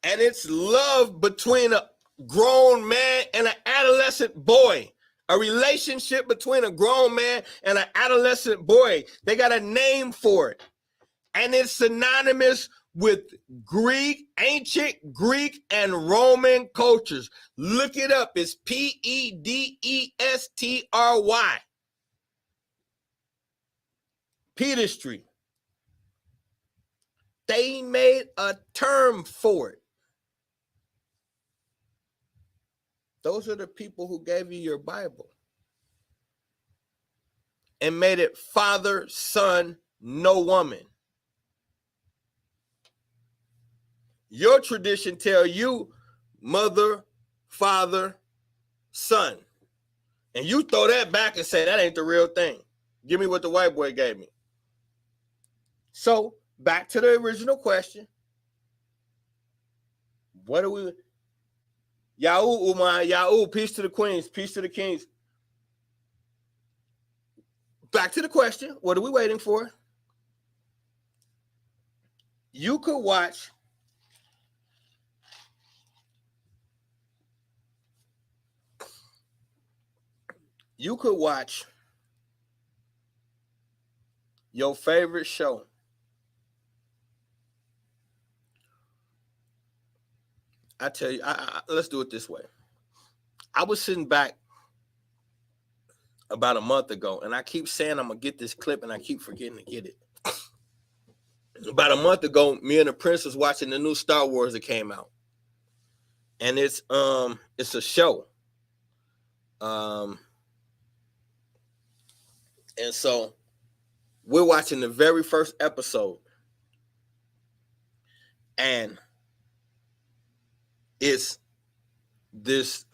And it's love between a grown man and an adolescent boy. A relationship between a grown man and an adolescent boy. They got a name for it. And it's synonymous with ancient Greek and Roman cultures. Look it up. It's Pedestry. Pedestry. They made a term for it. Those are the people who gave you your Bible and made it father, son, no woman. Your tradition tell you mother, father, son. And you throw that back and say that ain't the real thing. Give me what the white boy gave me. So back to the original question. What do we... Yahoo, Umar, Yahoo, peace to the queens, peace to the kings. Back to the question. What are we waiting for? You could watch your favorite show. I tell you, let's do it this way. I was sitting back about a month ago, and I keep saying I'm gonna get this clip, and I keep forgetting to get it. About a month ago, me and the Prince was watching the new Star Wars that came out, and it's a show, and so we're watching the very first episode, and it's this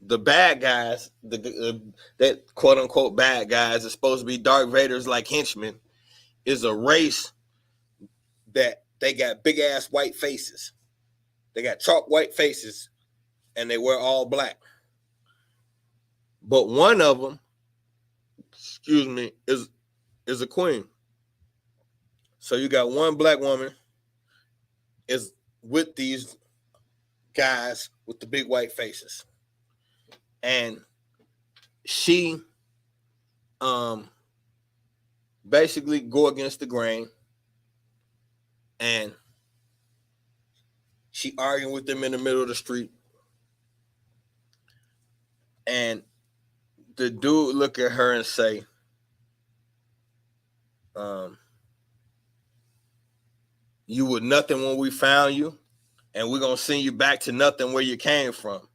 the bad guys, that quote unquote bad guys is supposed to be Darth Vader's like henchmen, is a race that they got big ass white faces. They got chalk white faces, and they wear all black. But one of them, is a queen. So you got one black woman is with these guys with the big white faces, and she basically go against the grain, and she arguing with them in the middle of the street, and the dude look at her and say, you were nothing when we found you, and we're gonna send you back to nothing where you came from.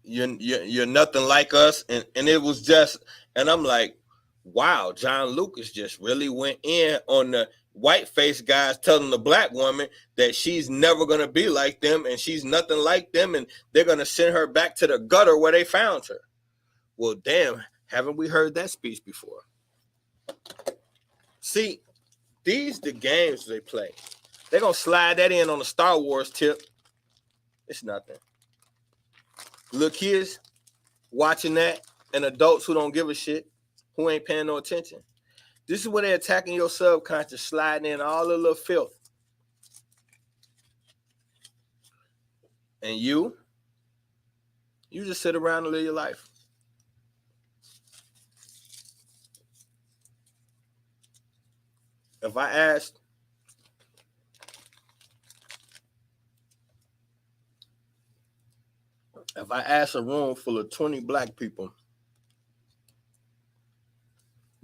You're nothing like us, and it was just, and I'm like, wow, John Lucas just really went in on the white face guys, telling the black woman that she's never gonna be like them, and she's nothing like them, and they're gonna send her back to the gutter where they found her. Well, damn, haven't we heard that speech before? See, these the games they play. They're gonna slide that in on the Star Wars tip. It's nothing. Little kids watching that, and adults who don't give a shit, who ain't paying no attention. This is where they're attacking your subconscious, sliding in all the little filth. And you just sit around and live your life. If I asked a room full of 20 black people,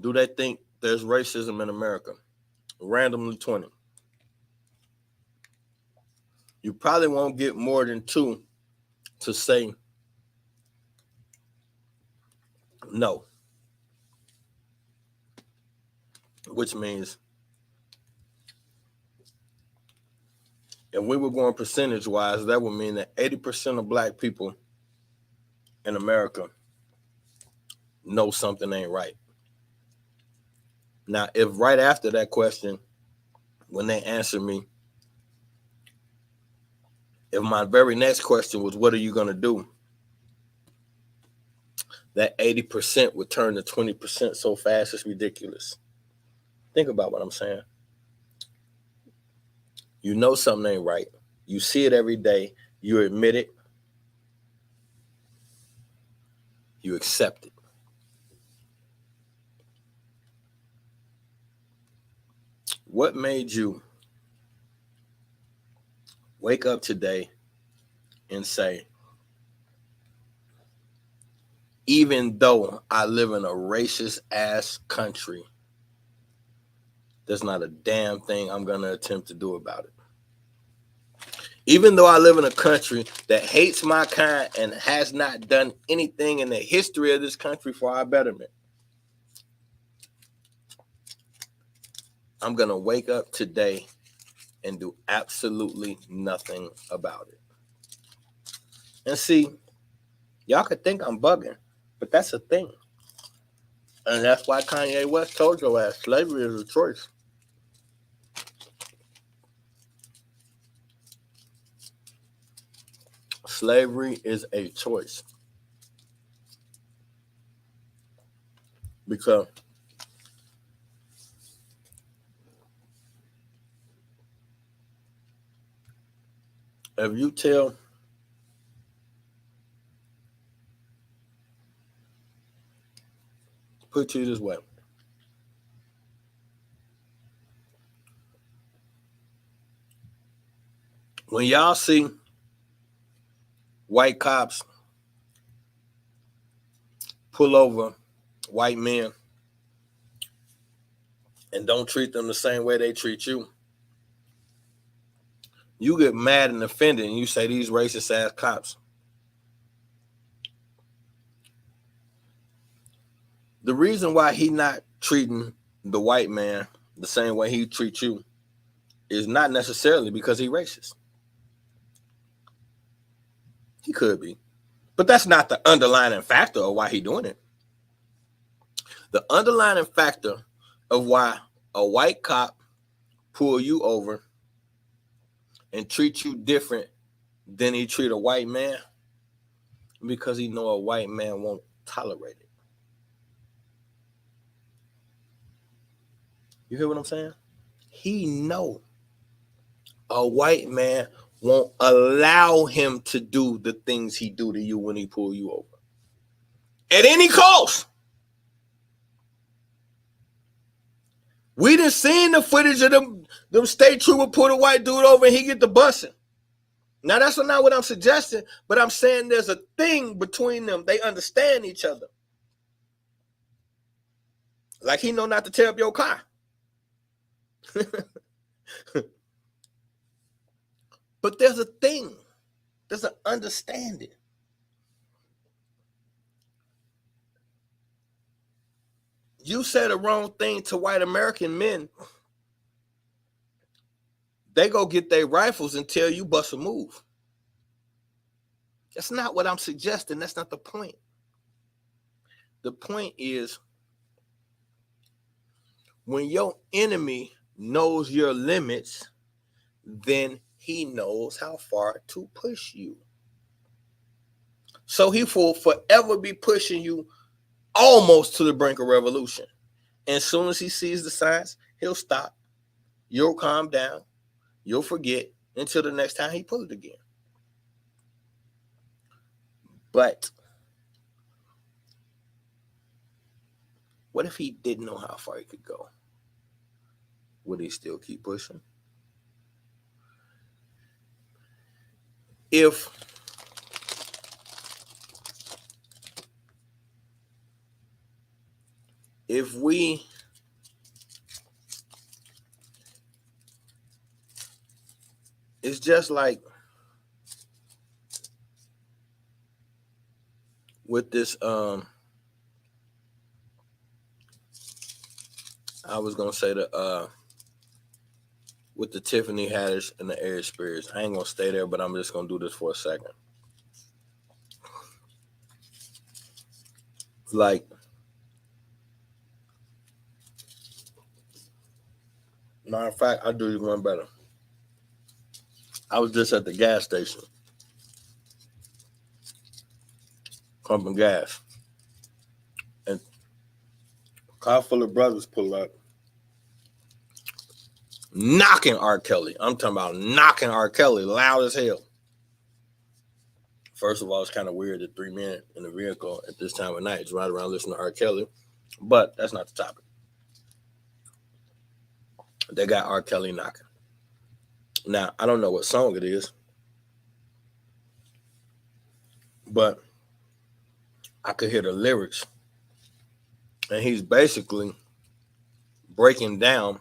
do they think there's racism in America? Randomly 20. You probably won't get more than 2 to say no. Which means if we were going percentage-wise, that would mean that 80% of black people in America know something ain't right. Now, if right after that question, when they answer me, if my very next question was, what are you going to do? That 80% would turn to 20% so fast, it's ridiculous. Think about what I'm saying. You know something ain't right. You see it every day. You admit it. You accept it. What made you wake up today and say, even though I live in a racist ass country, there's not a damn thing I'm going to attempt to do about it? Even though I live in a country that hates my kind and has not done anything in the history of this country for our betterment, I'm going to wake up today and do absolutely nothing about it. And see, y'all could think I'm bugging, but that's a thing. And that's why Kanye West told your ass slavery is a choice. Slavery is a choice. Because if you put you this way, when y'all see white cops pull over white men and don't treat them the same way they treat you, you get mad and offended and you say these racist ass cops. The reason why he not treating the white man the same way he treats you is not necessarily because he racist. He could be. But that's not the underlying factor of why he doing it. The underlying factor of why a white cop pull you over and treat you different than he treat a white man, because he know a white man won't tolerate it. You hear what I'm saying? He know a white man won't allow him to do the things he do to you when he pull you over. At any cost. We done seen the footage of them state trooper pull a white dude over and he get the busing. Now, that's not what I'm suggesting, but I'm saying there's a thing between them. They understand each other. Like he know not to tear up your car. But there's a thing. There's an understanding. You say the wrong thing to white American men, they go get their rifles and tell you bust a move. That's not what I'm suggesting. That's not the point. The point is, when your enemy knows your limits, then he knows how far to push you. So he will forever be pushing you almost to the brink of revolution. And as soon as he sees the signs, he'll stop. You'll calm down. You'll forget until the next time he pulls it again. But what if he didn't know how far he could go? Would he still keep pushing? If we it's just like with this I was gonna say with the Tiffany Haddish and the Aries Spears. I ain't gonna stay there, but I'm just gonna do this for a second. Like, matter of fact, I'll do you one better. I was just at the gas station pumping gas, and a car full of brothers pull up, knocking R. Kelly. I'm talking about knocking R. Kelly loud as hell. First of all, it's kind of weird that 3 men in a vehicle at this time of night is right around listening to R. Kelly, but that's not the topic. They got R. Kelly knocking. Now, I don't know what song it is, but I could hear the lyrics, and he's basically breaking down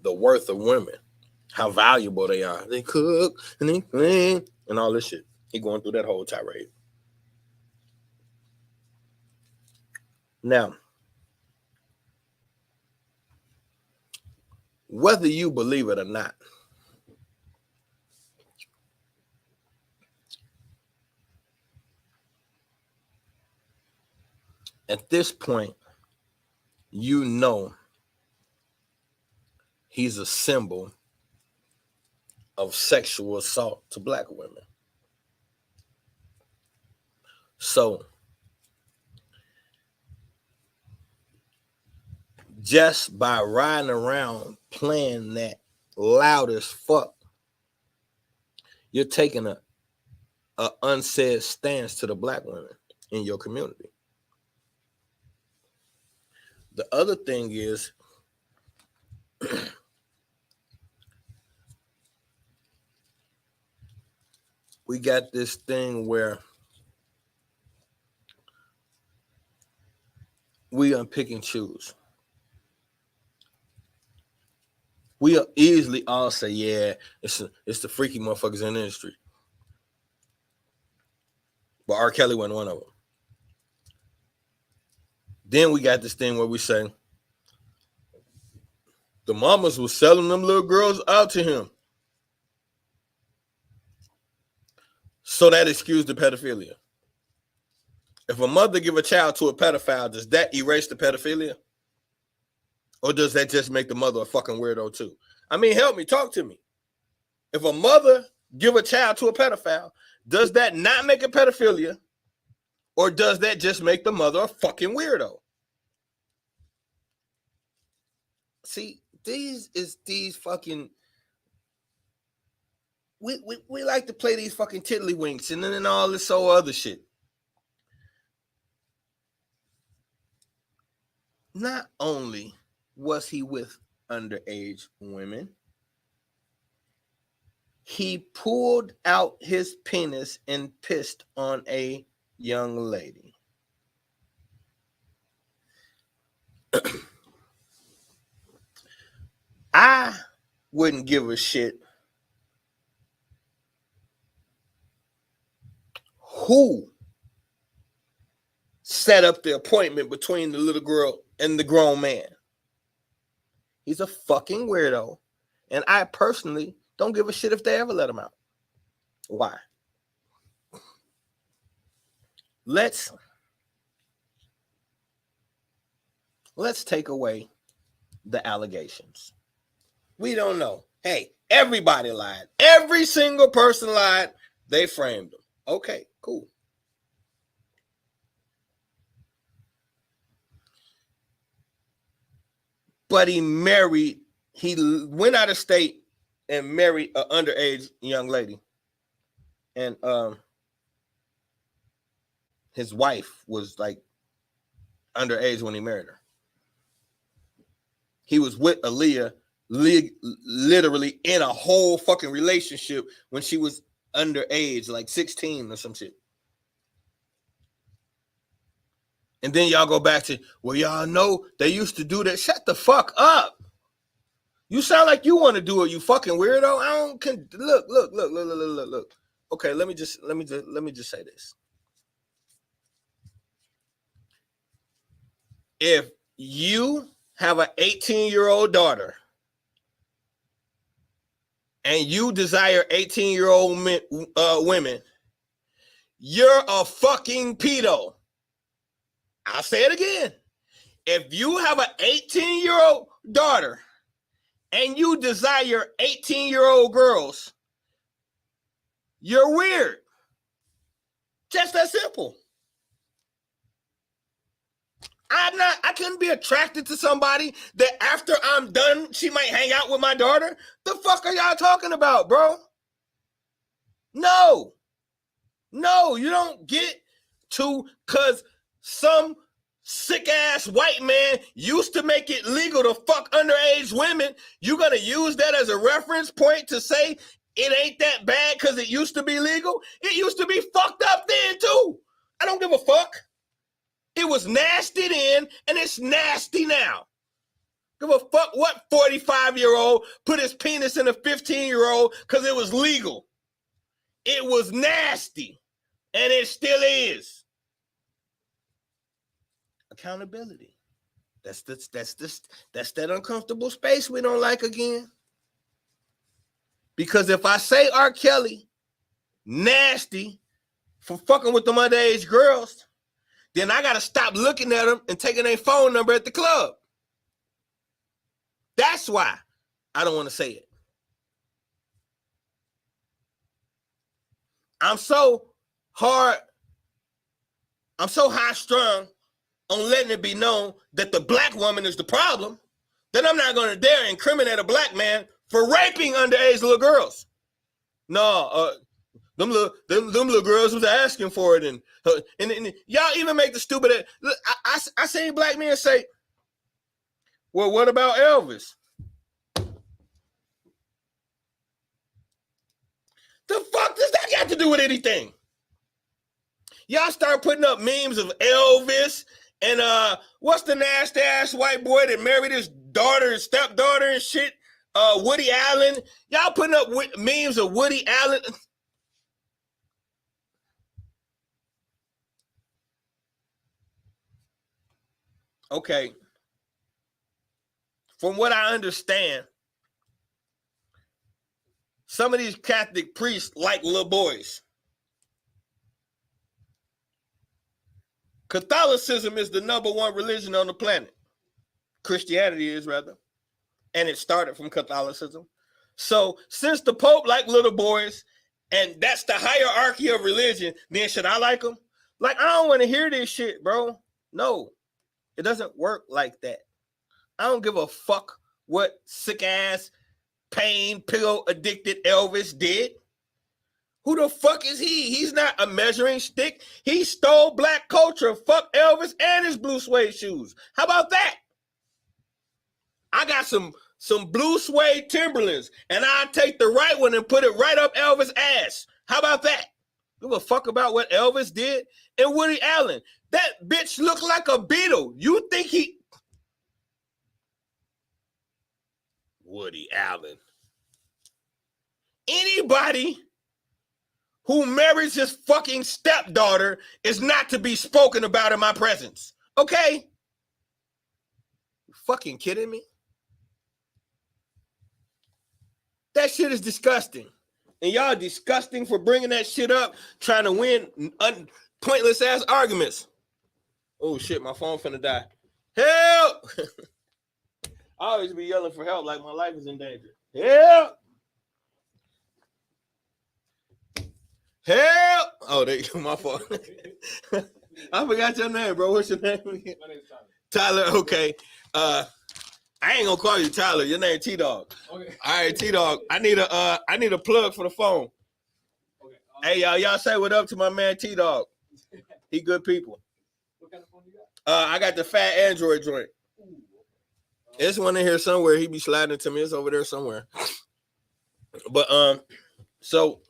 the worth of women, how valuable they are. They cook and they clean and all this shit. He going through that whole tirade. Now, whether you believe it or not, at this point, you know he's a symbol of sexual assault to black women. So, just by riding around playing that loud as fuck, you're taking a unsaid stance to the black women in your community. The other thing is, we got this thing where we pick and choose. We easily all say, yeah, it's the freaky motherfuckers in the industry. But R. Kelly wasn't one of them. Then we got this thing where we say, the mamas was selling them little girls out to him. So that excused the pedophilia. If a mother give a child to a pedophile, does that erase the pedophilia? Or does that just make the mother a fucking weirdo too? I mean, help me, talk to me. If a mother give a child to a pedophile, does that not make it pedophilia? Or does that just make the mother a fucking weirdo? See, these fucking... We like to play these fucking tiddlywinks and then all this other shit. Not only was he with underage women, he pulled out his penis and pissed on a young lady. I wouldn't give a shit who set up the appointment between the little girl and the grown man. He's a fucking weirdo. And I personally don't give a shit if they ever let him out. Why? Let's take away the allegations. We don't know. Hey, everybody lied. Every single person lied. They framed him. Okay, cool. But he went out of state and married an underage young lady. And his wife was like underage when he married her. He was with Aaliyah literally in a whole fucking relationship when she was underage, like 16 or some shit. And then y'all go back to, well, y'all know they used to do that. Shut the fuck up. You sound like you want to do it, you fucking weirdo. I don't look. Okay, let me just say this. If you have an 18-year-old daughter and you desire 18-year-old women, you're a fucking pedo. I'll say it again. If you have an 18-year-old daughter and you desire 18-year-old girls, you're weird. Just that simple. I couldn't be attracted to somebody that after I'm done, she might hang out with my daughter. The fuck are y'all talking about, bro? No, you don't get to, because some sick ass white man used to make it legal to fuck underage women. You're gonna use that as a reference point to say it ain't that bad because it used to be legal? It used to be fucked up then too. I don't give a fuck. It was nasty then, and it's nasty now. Give a fuck what 45-year-old put his penis in a 15-year-old because it was legal. It was nasty, and it still is. Accountability. That's that uncomfortable space we don't like again. Because if I say R. Kelly nasty for fucking with them underage girls, then I gotta stop looking at them and taking their phone number at the club. That's why I don't want to say it. I'm so high strung on letting it be known that the black woman is the problem that I'm not going to dare incriminate a black man for raping underage little girls. No, them little girls was asking for it, and y'all even make the stupid. I seen black men say, "Well, what about Elvis?" The fuck does that that got to do with anything? Y'all start putting up memes of Elvis and what's the nasty ass white boy that married his daughter and stepdaughter and shit? Woody Allen. Y'all putting up memes of Woody Allen. Okay. From what I understand, some of these Catholic priests like little boys. Catholicism is the #1 religion on the planet. Christianity is, rather. And it started from Catholicism. So since the Pope liked little boys, and that's the hierarchy of religion, then should I like them? Like, I don't want to hear this shit, bro. No, it doesn't work like that. I don't give a fuck what sick ass, pain pill addicted Elvis did. Who the fuck is he? He's not a measuring stick. He stole black culture. Fuck Elvis and his blue suede shoes. How about that? I got some blue suede Timberlands, and I take the right one and put it right up Elvis' ass. How about that? Give a fuck about what Elvis did? And Woody Allen. That bitch looked like a beetle. You think he... Woody Allen. Anybody who marries his fucking stepdaughter is not to be spoken about in my presence. Okay? You fucking kidding me? That shit is disgusting. And y'all disgusting for bringing that shit up, trying to win pointless ass arguments. Oh shit, my phone finna die. Help! I always be yelling for help like my life is in danger. Help! Help! Oh, there you go, my fault. I forgot your name, bro. What's your name again? My name's Tyler. Tyler, okay. I ain't gonna call you Tyler. Your name T-Dog. Okay. All right, T-Dog. I need a plug for the phone. Okay. Hey, y'all say what up to my man T-Dog. He good people. What kind of phone you got? I got the fat Android joint. There's one in here somewhere. He be sliding to me. It's over there somewhere. But so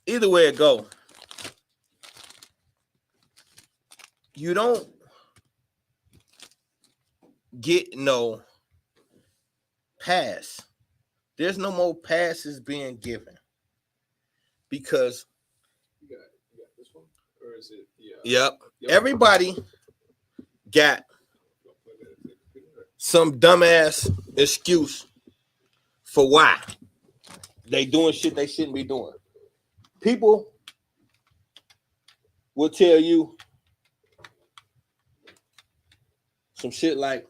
either way it go, you don't get no pass. There's no more passes being given because you got this one, or is it? Yeah. Yep. Everybody got some dumbass excuse for why they doing shit they shouldn't be doing. People will tell you some shit like,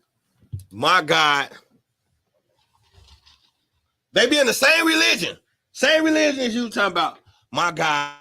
my God. They be in the same religion as you talking about. My God.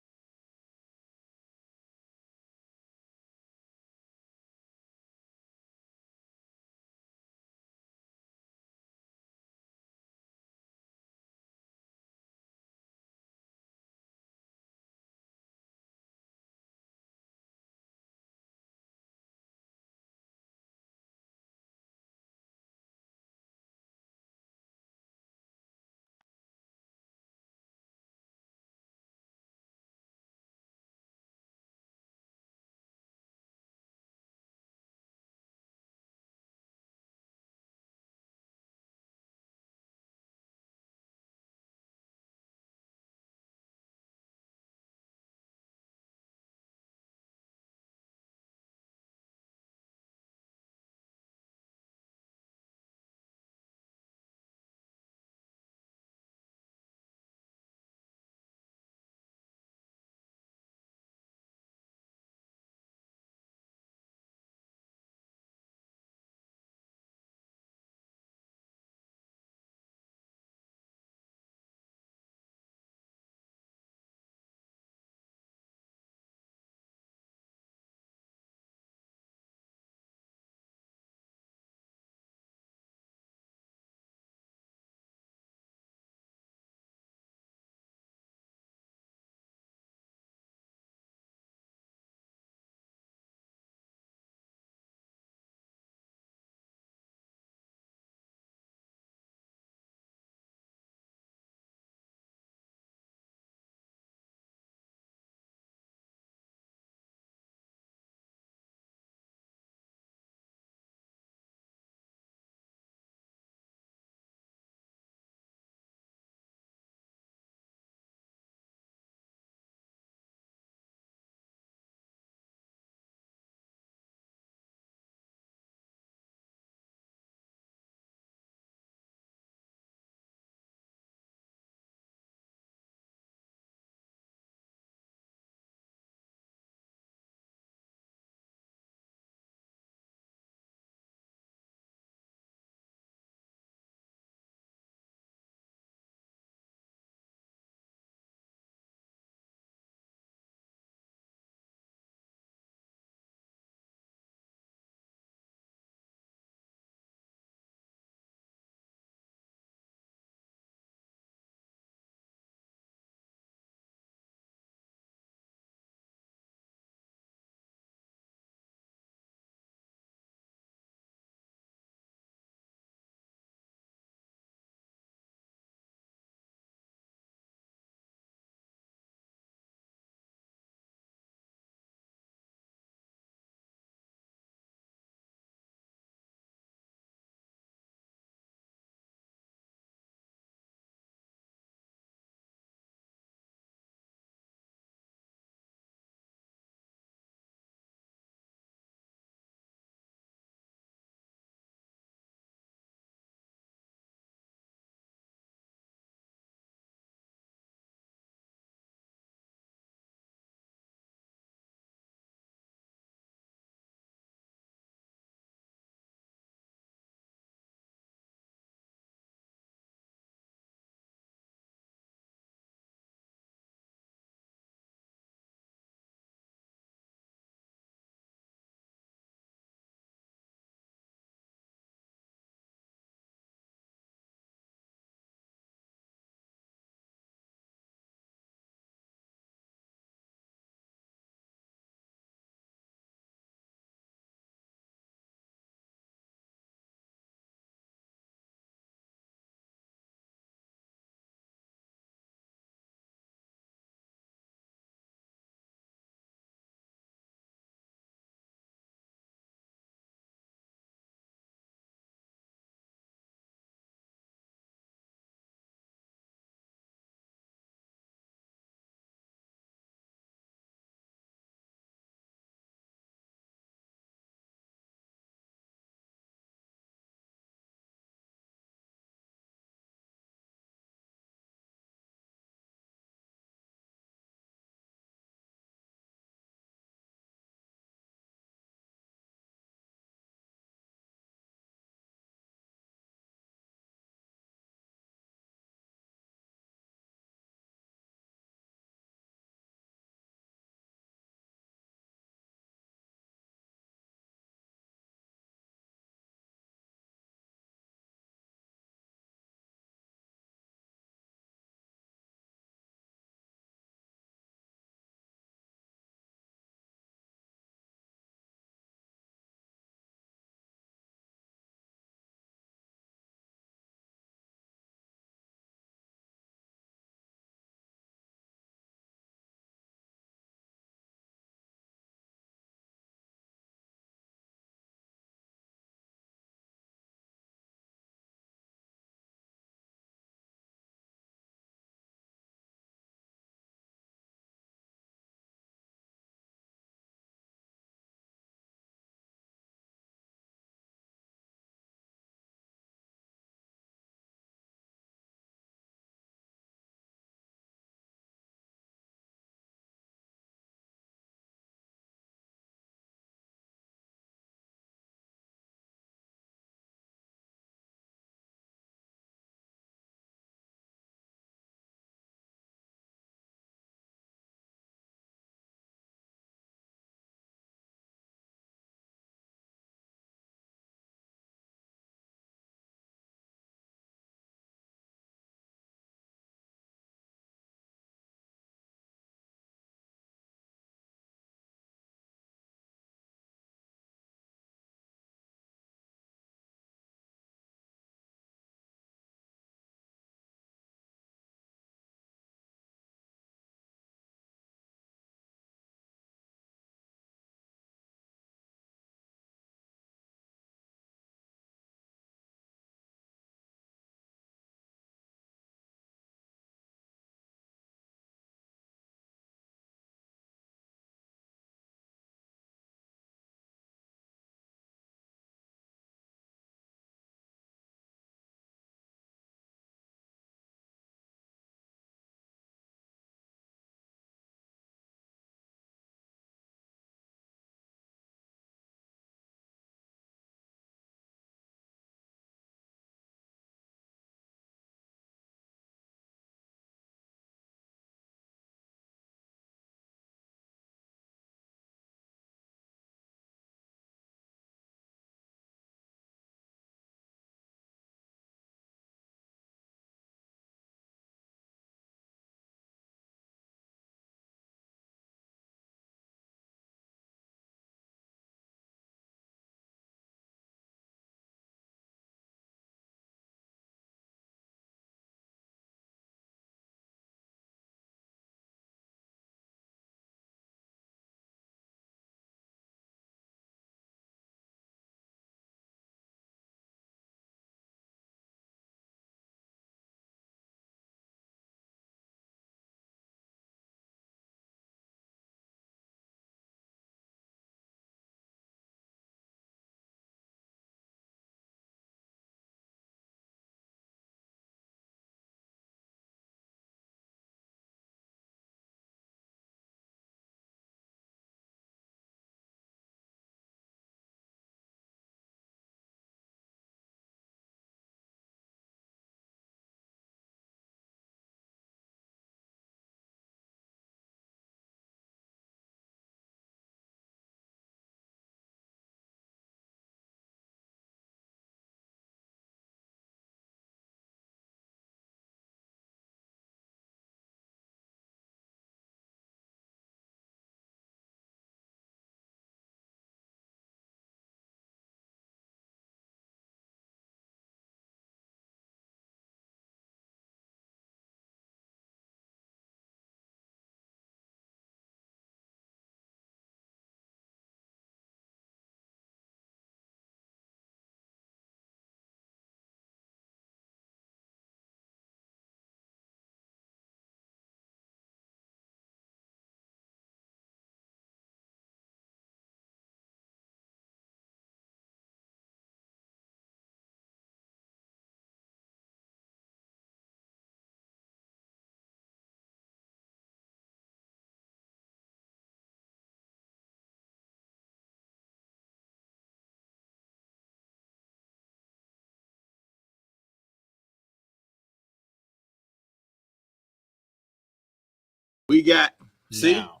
We got, see? Now.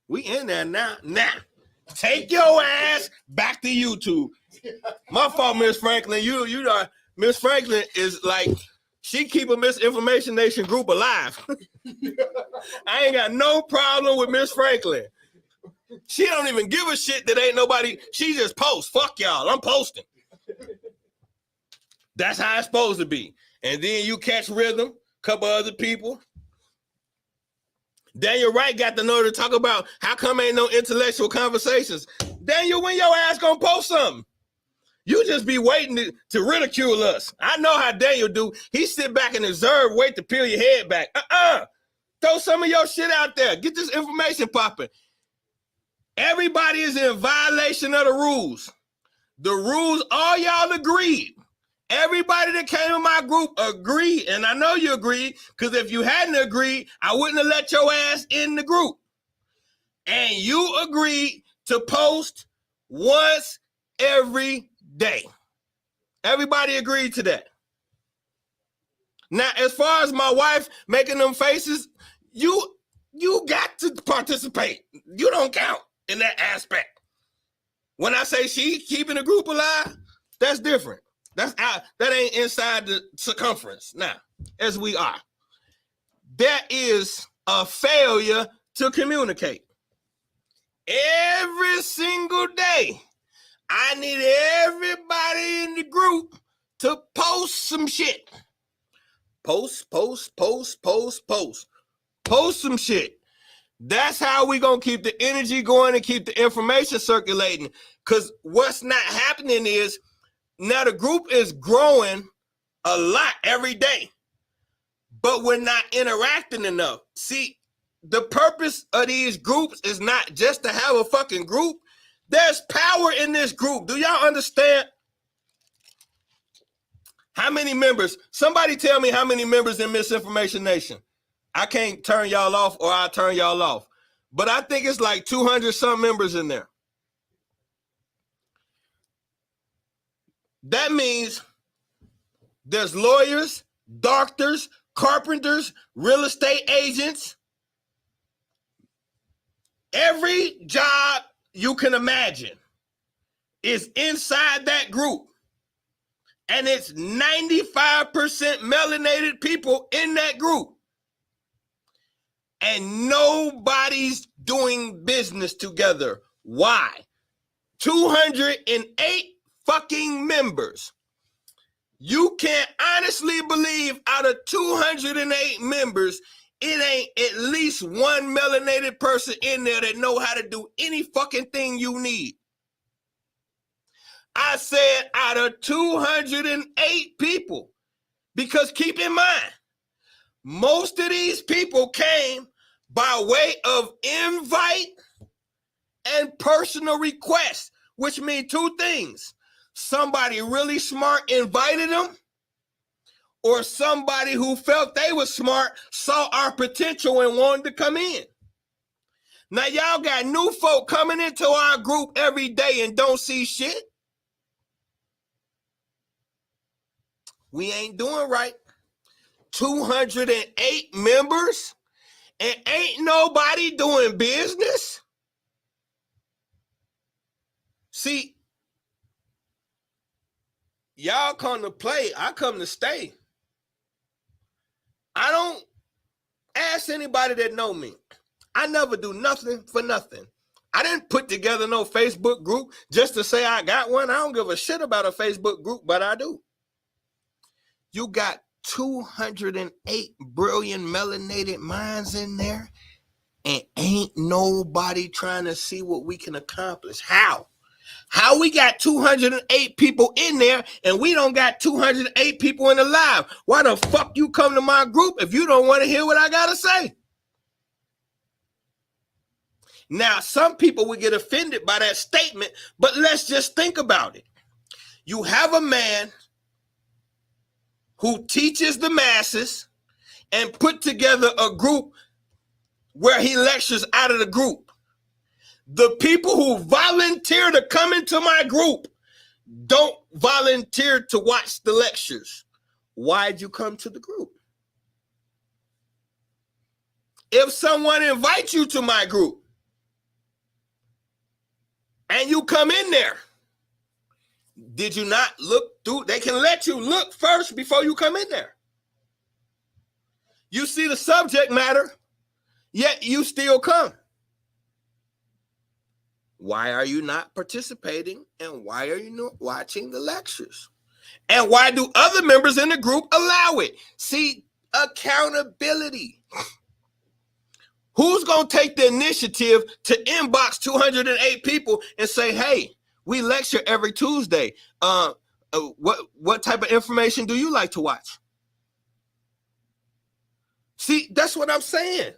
We in there now. Now, take your ass back to YouTube. My fault, Miss Franklin. You know, Miss Franklin is like, she keep a Misinformation Nation group alive. I ain't got no problem with Miss Franklin. She don't even give a shit that ain't nobody. She just posts. Fuck y'all. I'm posting. That's how it's supposed to be. And then you catch Rhythm, couple other people. Daniel Wright got the nerve to talk about how come ain't no intellectual conversations. Daniel, when your ass gonna post something? You just be waiting to ridicule us. I know how Daniel do. He sit back and observe, wait to peel your head back. Throw some of your shit out there. Get this information popping. Everybody is in violation of the rules. The rules, all y'all agreed. Everybody that came in my group agreed, and I know you agreed, because if you hadn't agreed, I wouldn't have let your ass in the group. And you agreed to post once every day. Everybody agreed to that. Now, as far as my wife making them faces, you got to participate. You don't count in that aspect. When I say she keeping the group alive, that's different. That's out. That ain't inside the circumference. Now, as we are, there is a failure to communicate. Every single day, I need everybody in the group to post some shit. Post some shit. That's how we gonna keep the energy going and keep the information circulating. Because what's not happening is now the group is growing a lot every day, but we're not interacting enough. See, the purpose of these groups is not just to have a fucking group. There's power in this group. Do y'all understand? How many members? Somebody tell me how many members in Misinformation Nation. I can't turn y'all off or I'll turn y'all off. But I think it's like 200 some members in there. That means there's lawyers, doctors, carpenters, real estate agents. Every job you can imagine is inside that group. And it's 95% melanated people in that group. And nobody's doing business together. Why? 208 fucking members. You can't honestly believe out of 208 members, it ain't at least one melanated person in there that know how to do any fucking thing you need. I said out of 208 people, because keep in mind, most of these people came by way of invite and personal request, which means two things. Somebody really smart invited them, or somebody who felt they were smart saw our potential and wanted to come in. Now, y'all got new folk coming into our group every day and don't see shit. We ain't doing right. 208 members and ain't nobody doing business. See, y'all come to play, I come to stay. I don't ask anybody that know me. I never do nothing for nothing. I didn't put together no Facebook group just to say I got one. I don't give a shit about a Facebook group, but I do. You got 208 brilliant melanated minds in there, and ain't nobody trying to see what we can accomplish. How? How we got 208 people in there and we don't got 208 people in the live? Why the fuck you come to my group if you don't want to hear what I gotta say? Now, some people will get offended by that statement, but let's just think about it. You have a man who teaches the masses and put together a group where he lectures out of the group. The people who volunteer to come into my group don't volunteer to watch the lectures. Why'd you come to the group? If someone invites you to my group and you come in there, did you not look through? They can let you look first before you come in there. You see the subject matter, yet you still come. Why are you not participating? And why are you not watching the lectures? And why do other members in the group allow it? See, accountability. Who's going to take the initiative to inbox 208 people and say, hey, we lecture every Tuesday. What type of information do you like to watch? See, that's what I'm saying.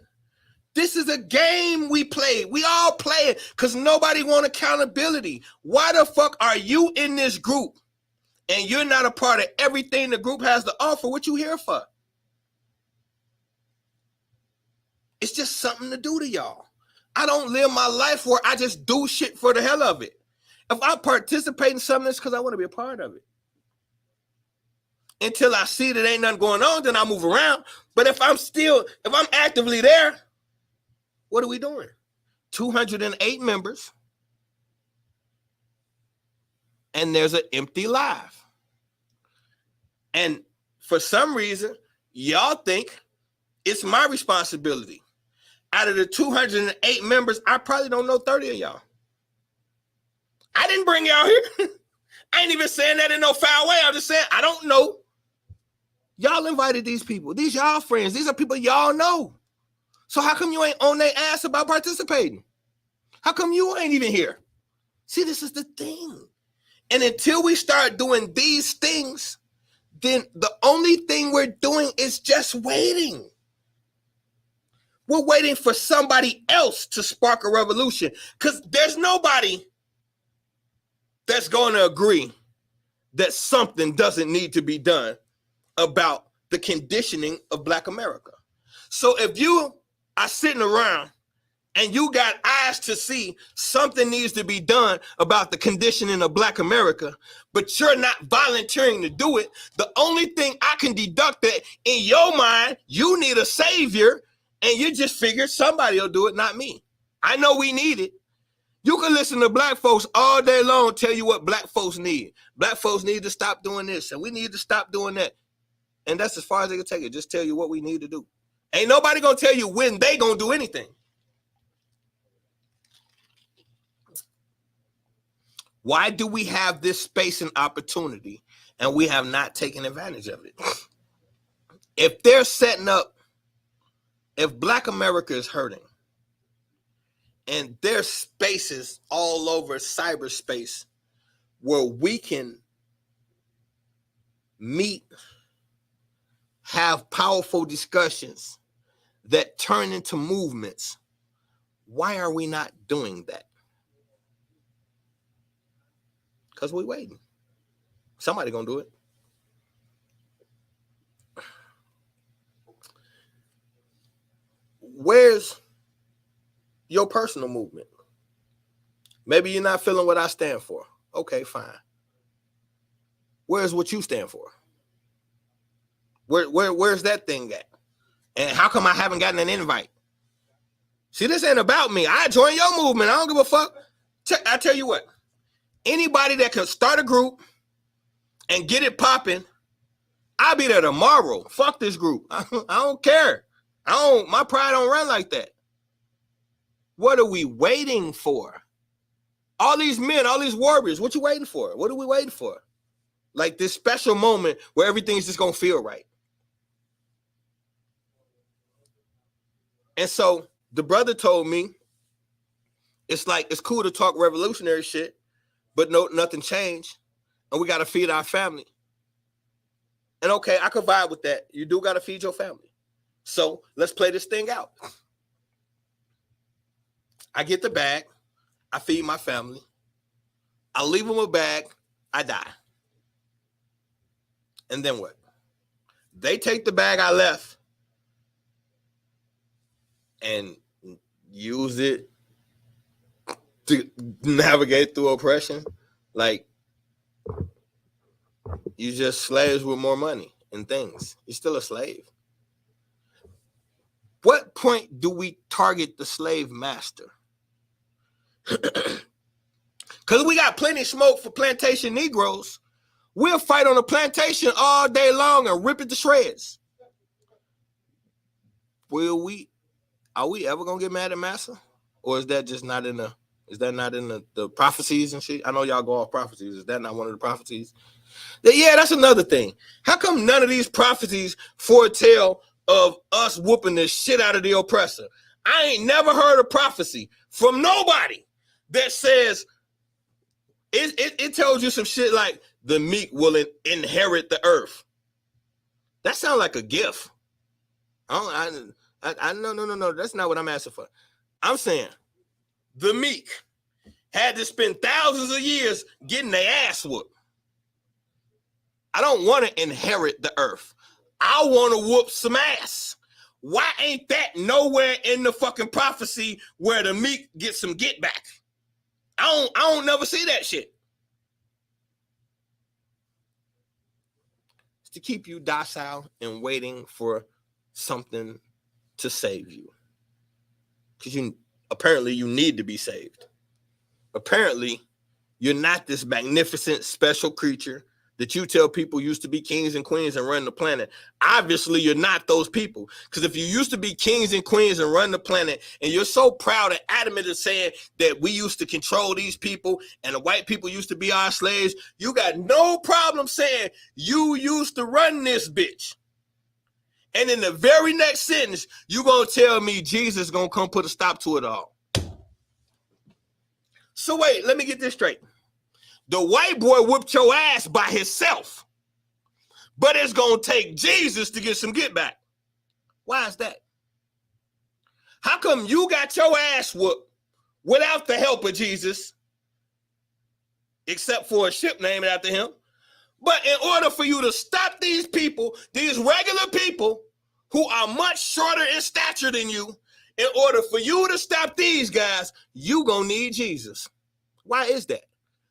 This is a game we play. We all play it because nobody wants accountability. Why the fuck are you in this group and you're not a part of everything the group has to offer? What you here for? It's just something to do to y'all. I don't live my life where I just do shit for the hell of it. If I participate in something, it's because I want to be a part of it. Until I see that ain't nothing going on, then I move around. But if I'm actively there, what are we doing? 208 members, and there's an empty live. And for some reason, y'all think it's my responsibility. Out of the 208 members, I probably don't know 30 of y'all. I didn't bring y'all here. I ain't even saying that in no foul way. I'm just saying I don't know. Y'all invited these people. These y'all friends. These are people y'all know. So how come you ain't on their ass about participating? How come you ain't even here? See, this is the thing. And until we start doing these things, then the only thing we're doing is just waiting. We're waiting for somebody else to spark a revolution because there's nobody that's going to agree that something doesn't need to be done about the conditioning of Black America. So if you are sitting around and you got eyes to see something needs to be done about the conditioning of Black America, but you're not volunteering to do it, the only thing I can deduct that in your mind, you need a savior, and you just figure somebody will do it, not me. I know we need it. You can listen to Black folks all day long tell you what Black folks need. Black folks need to stop doing this, and we need to stop doing that. And that's as far as they can take it. Just tell you what we need to do. Ain't nobody going to tell you when they going to do anything. Why do we have this space and opportunity and we have not taken advantage of it? If they're setting up, if Black America is hurting and there's spaces all over cyberspace where we can meet, have powerful discussions that turn into movements, why are we not doing that? Because we're waiting. Somebody gonna do it. Where's your personal movement? Maybe you're not feeling what I stand for. Okay, fine. Where's what you stand for? Where's that thing at? And how come I haven't gotten an invite? See, this ain't about me. I join your movement. I don't give a fuck. I tell you what, anybody that can start a group and get it popping, I'll be there tomorrow. Fuck this group. I don't care. My pride don't run like that. What are we waiting for? All these men, all these warriors, what you waiting for? What are we waiting for? Like this special moment where everything's just gonna feel right. And so the brother told me, it's like, it's cool to talk revolutionary shit, but nothing changed. And we got to feed our family. And okay, I could vibe with that. You do got to feed your family. So let's play this thing out. I get the bag. I feed my family. I leave them a bag. I die. And then what? They take the bag I left and use it to navigate through oppression. Like, you just slaves with more money and things. You're still a slave. what point do we target the slave master? Because we got plenty of smoke for plantation Negroes. We'll fight on a plantation all day long and rip it to shreds. Will we? Are we ever gonna get mad at Massa? Or is that just not in the? Is that not in the prophecies and shit? I know y'all go off prophecies. Is that not one of the prophecies? Yeah, that's another thing. How come none of these prophecies foretell of us whooping the shit out of the oppressor? I ain't never heard a prophecy from nobody that says it tells you some shit like the meek will inherit the earth. That sounds like a gift. No. That's not what I'm asking for. I'm saying the meek had to spend thousands of years getting their ass whooped. I don't want to inherit the earth. I want to whoop some ass. Why ain't that nowhere in the fucking prophecy where the meek get some get back? I don't never see that shit. It's to keep you docile and waiting for something to save you. Because apparently you need to be saved. Apparently you're not this magnificent special creature that you tell people used to be kings and queens and run the planet. Obviously, you're not those people. Because if you used to be kings and queens and run the planet, and you're so proud and adamant of saying that we used to control these people and the white people used to be our slaves, you got no problem saying you used to run this bitch. And in the very next sentence, you're going to tell me Jesus is going to come put a stop to it all. So wait, let me get this straight. The white boy whooped your ass by himself, but it's going to take Jesus to get some get back. Why is that? How come you got your ass whooped without the help of Jesus, except for a ship named after him? But in order for you to stop these people, these regular people who are much shorter in stature than you, in order for you to stop these guys, you going to need Jesus. Why is that?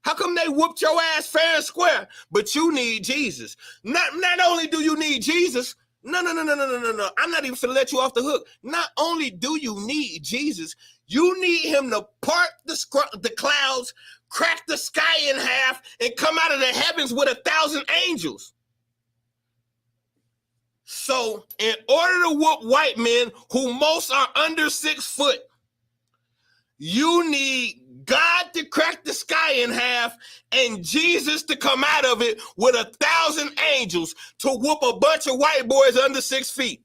How come they whooped your ass fair and square, but you need Jesus? Not only do you need Jesus, no. I'm not even finna let you off the hook. Not only do you need Jesus, you need him to part the clouds, crack the sky in half, and come out of the heavens with 1,000 angels. So in order to whoop white men who most are under 6 foot, you need God to crack the sky in half and Jesus to come out of it with 1,000 angels to whoop a bunch of white boys under 6 feet.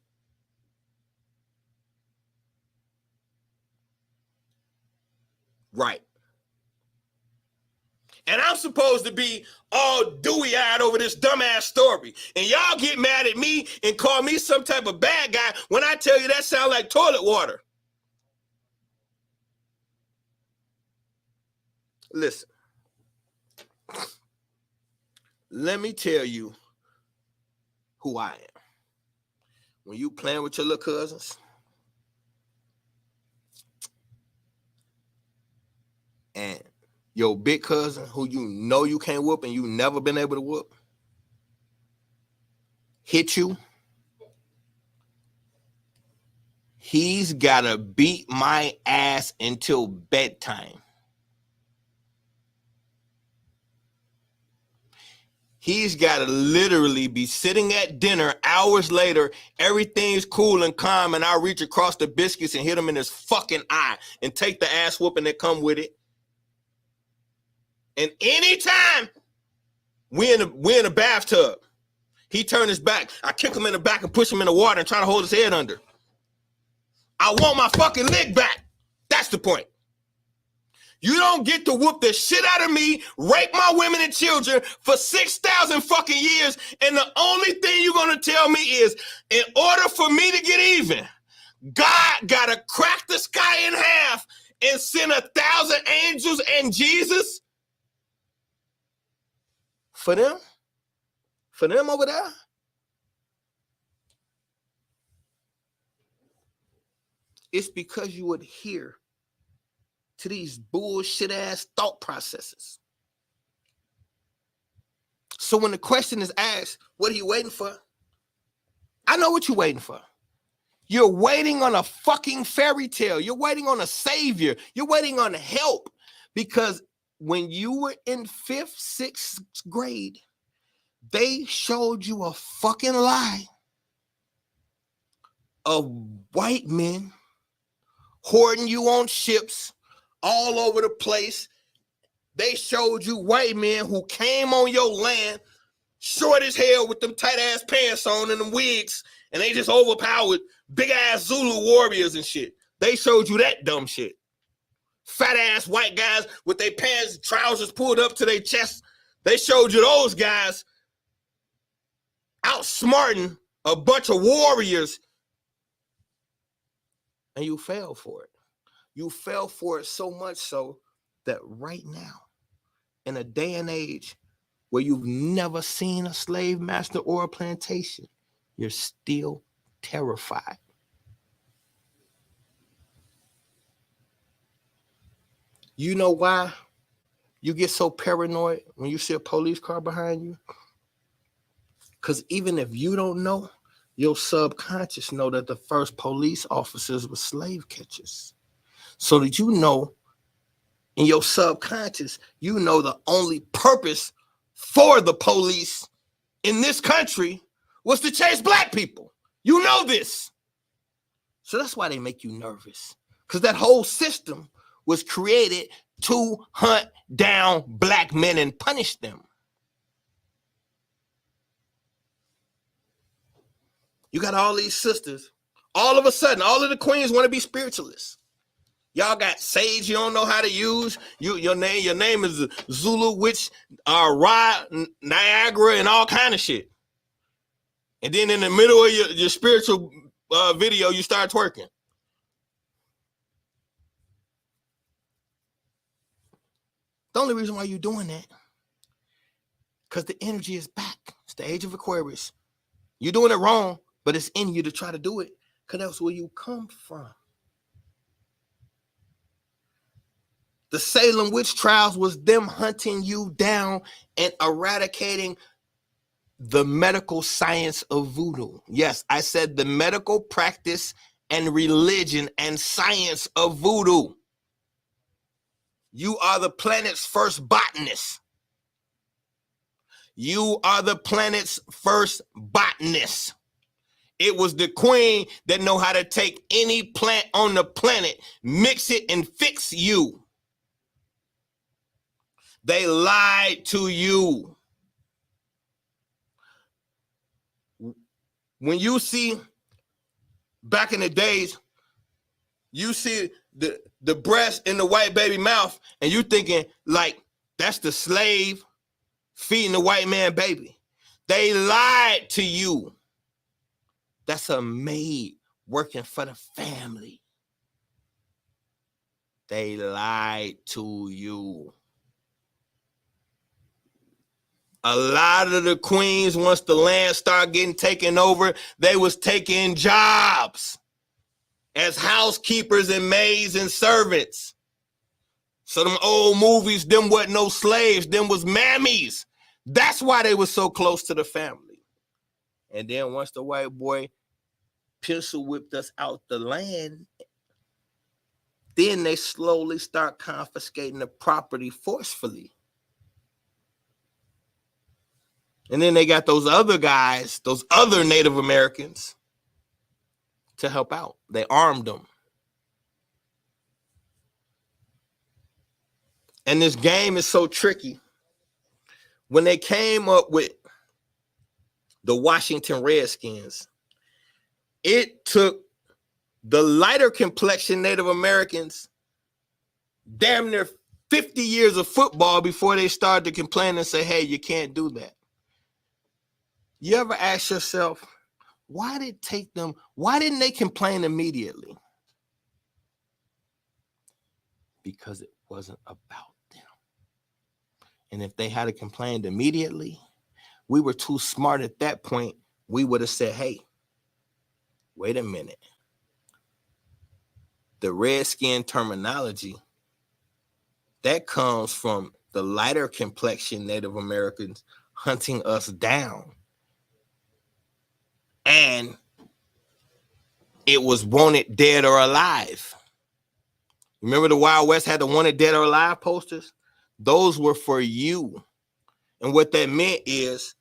Right. And I'm supposed to be all dewy-eyed over this dumbass story. And y'all get mad at me and call me some type of bad guy when I tell you that sounds like toilet water. Listen, let me tell you who I am. When you playing with your little cousins and your big cousin who you know you can't whoop and you never been able to whoop hit you, he's gotta beat my ass until bedtime. He's got to literally be sitting at dinner hours later. Everything's cool and calm. And I reach across the biscuits and hit him in his fucking eye and take the ass whooping that come with it. And anytime we in a bathtub, he turned his back. I kick him in the back and push him in the water and try to hold his head under. I want my fucking leg back. That's the point. You don't get to whoop the shit out of me, rape my women and children for 6,000 fucking years, and the only thing you're going to tell me is, in order for me to get even, God got to crack the sky in half and send 1,000 angels and Jesus? For them? For them over there? It's because you adhere to these bullshit ass thought processes. So when the question is asked, what are you waiting for? I know what you're waiting for. You're waiting on a fucking fairy tale. You're waiting on a savior. You're waiting on help. Because when you were in 5th, 6th grade, they showed you a fucking lie of white men hoarding you on ships all over the place. They showed you white men who came on your land short as hell with them tight ass pants on and them wigs, and they just overpowered big ass Zulu warriors and shit. They showed you that dumb shit. Fat ass white guys with their pants, trousers pulled up to their chest. They showed you those guys outsmarting a bunch of warriors, and you fell for it. You fell for it so much so that right now, in a day and age where you've never seen a slave master or a plantation, you're still terrified. You know why you get so paranoid when you see a police car behind you? Because even if you don't know, your subconscious know that the first police officers were slave catchers. So that you know, in your subconscious, you know the only purpose for the police in this country was to chase black people. You know this. So that's why they make you nervous. Because that whole system was created to hunt down black men and punish them. You got all these sisters. All of a sudden, all of the queens want to be spiritualists. Y'all got sage you don't know how to use. Your name is Zulu Witch, Ra, Niagara, and all kind of shit. And then in the middle of your spiritual video, you start twerking. The only reason why you're doing that, because the energy is back. It's the age of Aquarius. You're doing it wrong, but it's in you to try to do it, because that's where you come from. The Salem witch trials was them hunting you down and eradicating the medical science of voodoo. Yes, I said the medical practice and religion and science of voodoo. You are the planet's first botanist. You are the planet's first botanist. It was the queen that know how to take any plant on the planet, mix it, and fix you. They lied to you. When you see, back in the days, you see the breast in the white baby mouth, and you thinking, like, that's the slave feeding the white man baby. They lied to you. That's a maid working for the family. They lied to you. A lot of the queens, once the land started getting taken over, they was taking jobs as housekeepers and maids and servants. So them old movies, them wasn't no slaves, them was mammies. That's why they were so close to the family. And then once the white boy pencil whipped us out the land, then they slowly start confiscating the property forcefully. And then they got those other guys, those other Native Americans, to help out. They armed them. And this game is so tricky. When they came up with the Washington Redskins, it took the lighter complexion Native Americans damn near 50 years of football before they started to complain and say, hey, you can't do that. You ever ask yourself, why didn't they complain immediately? Because it wasn't about them. And if they had complained immediately, we were too smart at that point. We would have said, hey, wait a minute. The redskin terminology, that comes from the lighter complexion Native Americans hunting us down and It was wanted dead or alive. Remember the Wild West had the wanted dead or alive posters? Those were for you. And what that meant is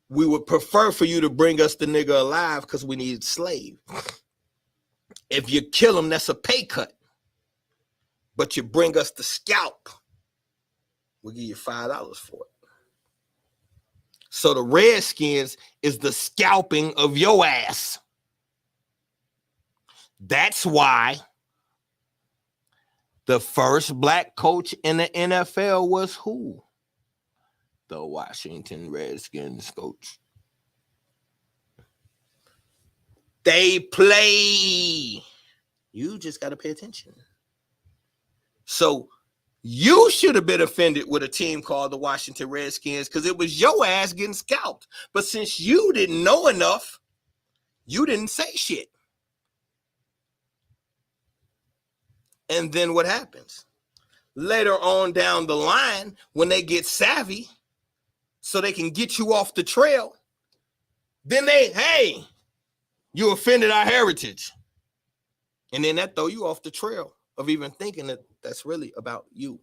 we would prefer for you to bring us the nigga alive because we need a slave. If you kill him, that's a pay cut. But you bring us the scalp, we'll give you $5 for it. So the Redskins is the scalping of your ass. That's why the first black coach in the NFL was who? The Washington Redskins coach. They play. You just got to pay attention. So you should have been offended with a team called the Washington Redskins because it was your ass getting scalped. But since you didn't know enough, you didn't say shit. And then what happens? Later on down the line, when they get savvy, so they can get you off the trail, then hey, you offended our heritage. And then that throw you off the trail of even thinking that that's really about you.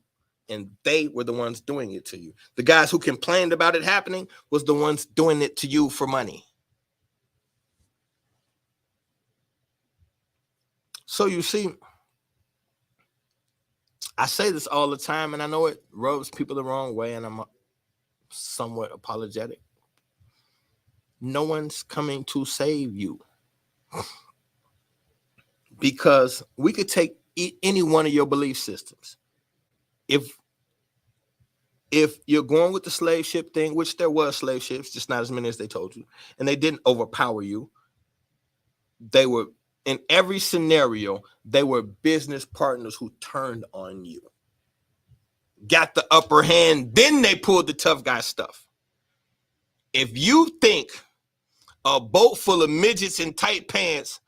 And they were the ones doing it to you. The guys who complained about it happening was the ones doing it to you for money. So you see, I say this all the time, and I know it rubs people the wrong way, and I'm somewhat apologetic. No one's coming to save you. Because we could take any one of your belief systems. If you're going with the slave ship thing, which there was slave ships, just not as many as they told you, and they didn't overpower you. They were, in every scenario, they were business partners who turned on you. Got the upper hand, then they pulled the tough guy stuff. If you think a boat full of midgets in tight pants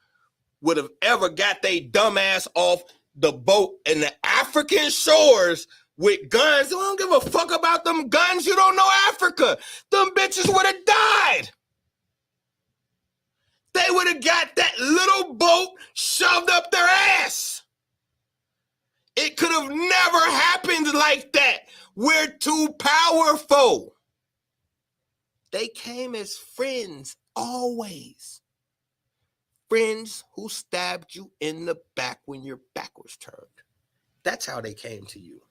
would have ever got their dumb ass off the boat in the African shores with guns, I don't give a fuck about them guns. You don't know Africa. Them bitches would have died. They would have got that little boat shoved up their ass. It could have never happened like that. We're too powerful. They came as friends, always. Friends who stabbed you in the back when your back was turned. That's how they came to you.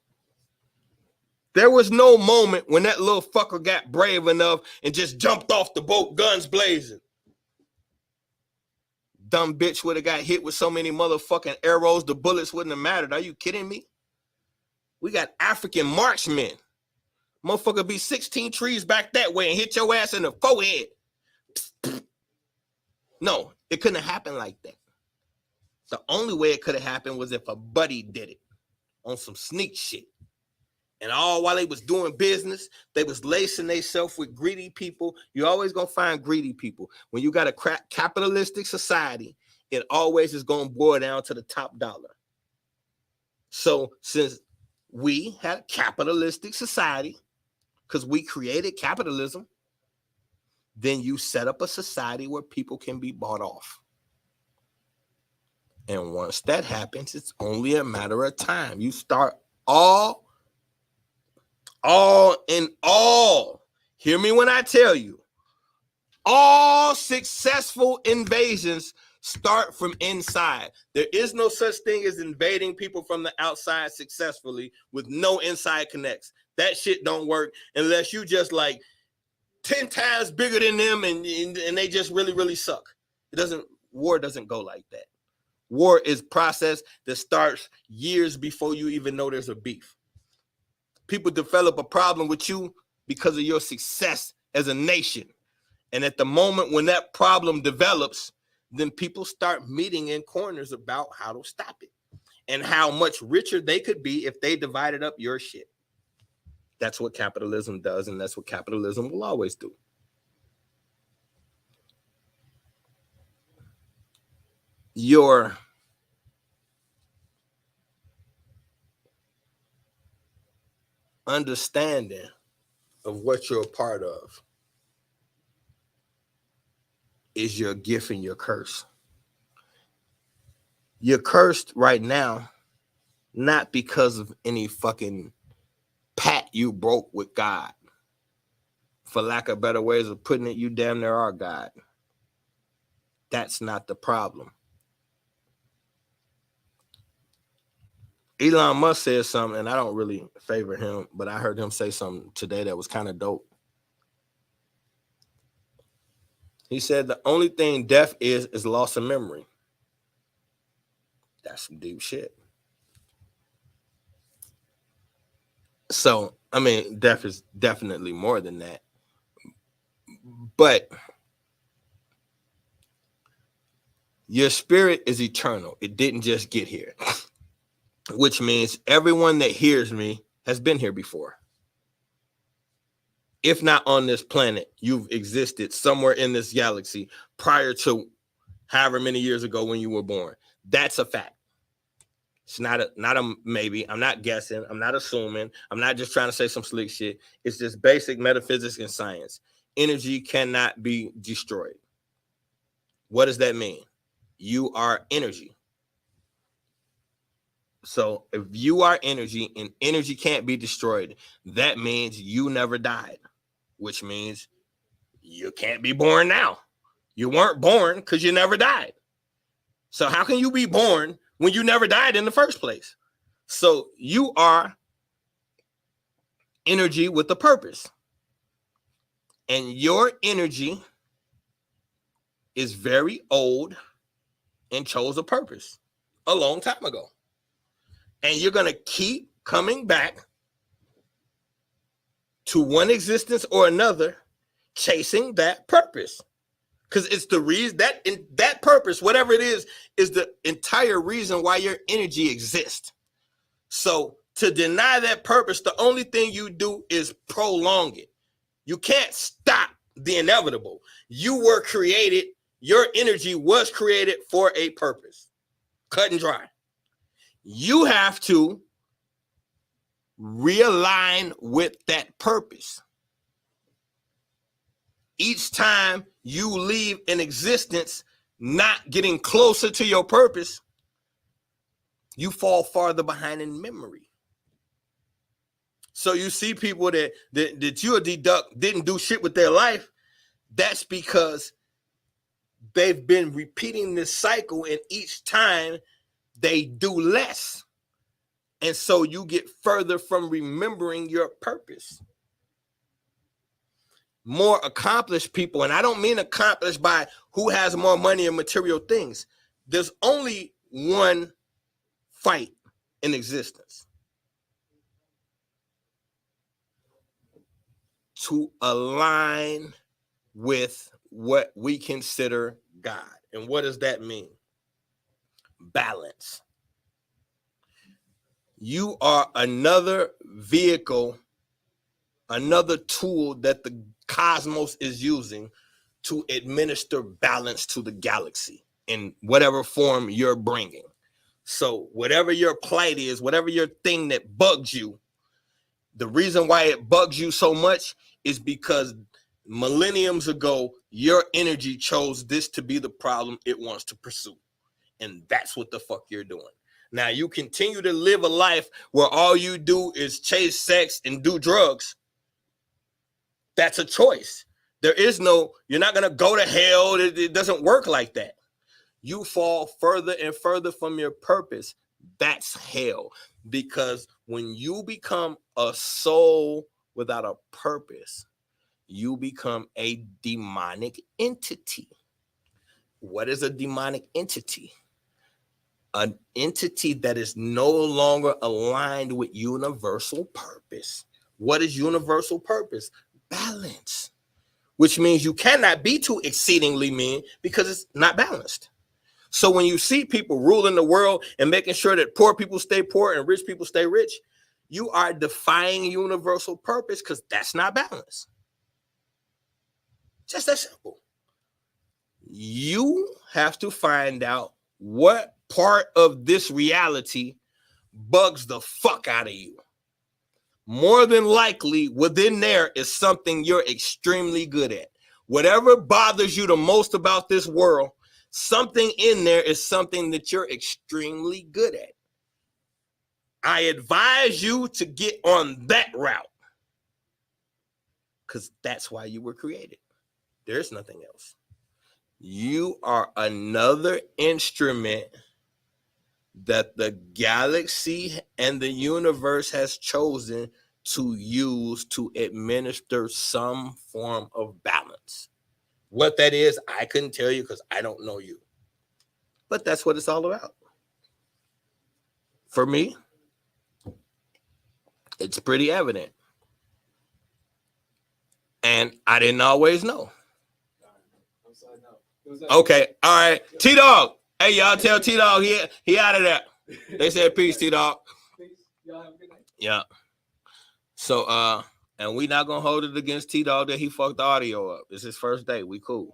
There was no moment when that little fucker got brave enough and just jumped off the boat, guns blazing. Dumb bitch would have got hit with so many motherfucking arrows, the bullets wouldn't have mattered. Are you kidding me? We got African marksmen. Motherfucker be 16 trees back that way and hit your ass in the forehead. No, it couldn't have happened like that. The only way it could have happened was if a buddy did it on some sneak shit. And all while they was doing business, they was lacing themselves with greedy people. You're always going to find greedy people. When you got a capitalistic society, it always is going to boil down to the top dollar. So since we had a capitalistic society, because we created capitalism, then you set up a society where people can be bought off. And once that happens, it's only a matter of time. You start all in all. Hear me when I tell you, all successful invasions start from inside. There is no such thing as invading people from the outside successfully with no inside connects. That shit don't work unless you just like 10 times bigger than them and they just really, really suck. War doesn't go like that. War is a process that starts years before you even know there's a beef. People develop a problem with you because of your success as a nation. And at the moment when that problem develops, then people start meeting in corners about how to stop it and how much richer they could be if they divided up your shit. That's what capitalism does, and that's what capitalism will always do. Your understanding of what you're a part of is your gift and your curse. You're cursed right now, not because of any fucking pat you broke with God. For lack of better ways of putting it, you damn near are God. That's not the problem. Elon Musk said something, and I don't really favor him, but I heard him say something today that was kind of dope. He said the only thing death is loss of memory. That's some deep shit. So, I mean, death is definitely more than that. But your spirit is eternal. It didn't just get here, which means everyone that hears me has been here before. If not on this planet, you've existed somewhere in this galaxy prior to however many years ago when you were born. That's a fact. It's not a maybe. I'm not guessing. I'm not assuming. I'm not just trying to say some slick shit. It's just basic metaphysics and science. Energy cannot be destroyed. What does that mean? You are energy. So if you are energy and energy can't be destroyed, that means you never died, which means you can't be born now. You weren't born because you never died. So how can you be born when you never died in the first place? So you are energy with a purpose. And your energy is very old and chose a purpose a long time ago. And you're going to keep coming back to one existence or another, chasing that purpose. Because it's the reason that purpose, whatever it is the entire reason why your energy exists. So to deny that purpose, the only thing you do is prolong it. You can't stop the inevitable. You were created, your energy was created for a purpose. Cut and dry. You have to realign with that purpose. Each time you leave an existence not getting closer to your purpose, you fall farther behind in memory. So you see people that you deduct didn't do shit with their life. That's because they've been repeating this cycle, and each time they do less. And so you get further from remembering your purpose. More accomplished people, and I don't mean accomplished by who has more money and material things. There's only one fight in existence: to align with what we consider God. And what does that mean? Balance. You are another vehicle, another tool that the cosmos is using to administer balance to the galaxy in whatever form you're bringing. So whatever your plight is, whatever your thing that bugs you, the reason why it bugs you so much is because millenniums ago, your energy chose this to be the problem it wants to pursue. And that's what the fuck you're doing. Now, you continue to live a life where all you do is chase sex and do drugs. That's a choice. There is no, you're not going to go to hell. It doesn't work like that. You fall further and further from your purpose. That's hell. Because when you become a soul without a purpose, you become a demonic entity. What is a demonic entity? An entity that is no longer aligned with universal purpose. What is universal purpose? Balance. Which means you cannot be too exceedingly mean because it's not balanced. So when you see people ruling the world and making sure that poor people stay poor and rich people stay rich, you are defying universal purpose because that's not balanced. Just that simple. You have to find out what part of this reality bugs the fuck out of you. More than likely, within there is something you're extremely good at. Whatever bothers you the most about this world, something in there is something that you're extremely good at. I advise you to get on that route because that's why you were created. There's nothing else. You are another instrument that the galaxy and the universe has chosen to use to administer some form of balance. What that is, I couldn't tell you because I don't know you. But that's what it's all about. For me, it's pretty evident. And I didn't always know. Okay, all right. T-Dog. Hey, y'all tell T-Dog he out of there. They said peace, T-Dog. Peace. Y'all have a good night. Yeah. So, and we not going to hold it against T-Dog that he fucked the audio up. It's his first day. We cool.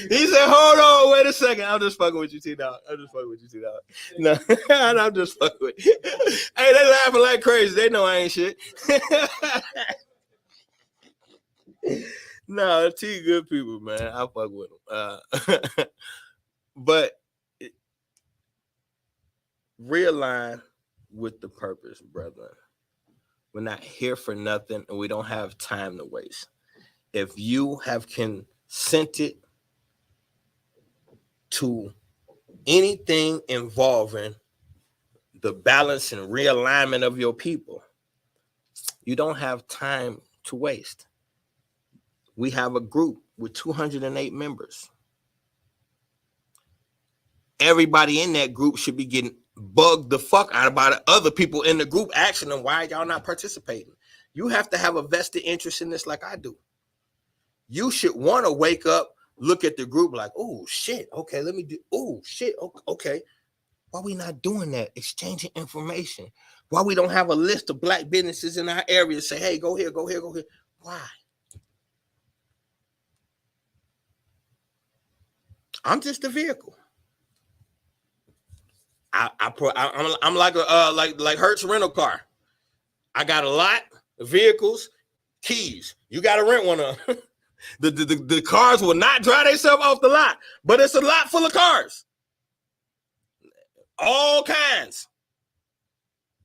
He said, hold on, wait a second. I'm just fucking with you, T-Dog. No, I'm just fucking with you. Hey, they laughing like crazy. They know I ain't shit. No, T good people, man. I fuck with them. But realign with the purpose, brethren. We're not here for nothing, and we don't have time to waste. If you have consented to anything involving the balance and realignment of your people, you don't have time to waste. We have a group with 208 members. Everybody in that group should be getting bugged the fuck out about other people in the group asking them, why y'all not participating? You have to have a vested interest in this like I do. You should want to wake up, look at the group like, oh, shit, okay, let me do, oh, shit, okay. Why we not doing that? Exchanging information. Why we don't have a list of black businesses in our area say, hey, go here. Why? I'm just a vehicle. I'm like a like Hertz rental car. I got a lot of vehicles, keys. You got to rent one of them. The cars will not drive themselves off the lot, but it's a lot full of cars, all kinds.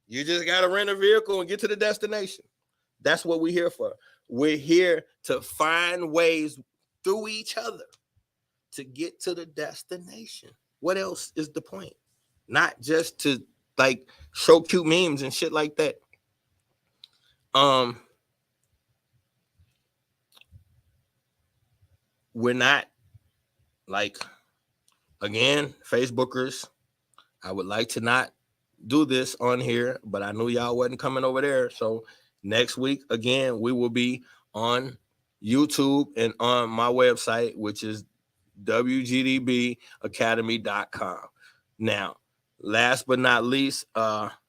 You just got to rent a vehicle and get to the destination. That's what we're here for. We're here to find ways through each other to get to the destination. What else is the point? Not just to like show cute memes and shit like that. We're not like, again, Facebookers. I would like to not do this on here, but I knew y'all wasn't coming over there. So next week, again, we will be on YouTube and on my website, which is wgdbacademy.com. Now, last but not least,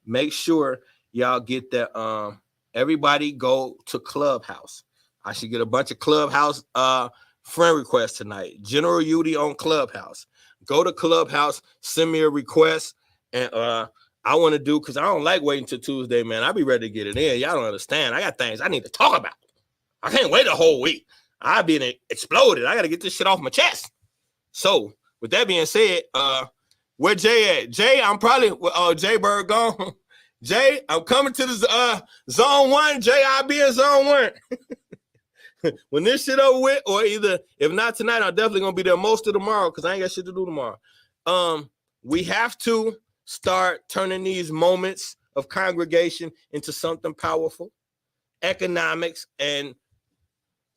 make sure y'all get that. Everybody go to Clubhouse. I should get a bunch of Clubhouse friend requests tonight. General Udy on Clubhouse. Go to Clubhouse, send me a request, and I want to do, because I don't like waiting till Tuesday, man. I'll be ready to get it in. Y'all don't understand. I got things I need to talk about. I can't wait a whole week. I've been exploded. I got to get this shit off my chest. So, with that being said, where Jay at? Jay, I'm probably Jay Bird gone. Jay, I'm coming to the zone 1. Jay, I'll be in zone 1. When this shit over with, or either if not tonight, I'm definitely gonna be there most of tomorrow because I ain't got shit to do tomorrow. We have to start turning these moments of congregation into something powerful. Economics and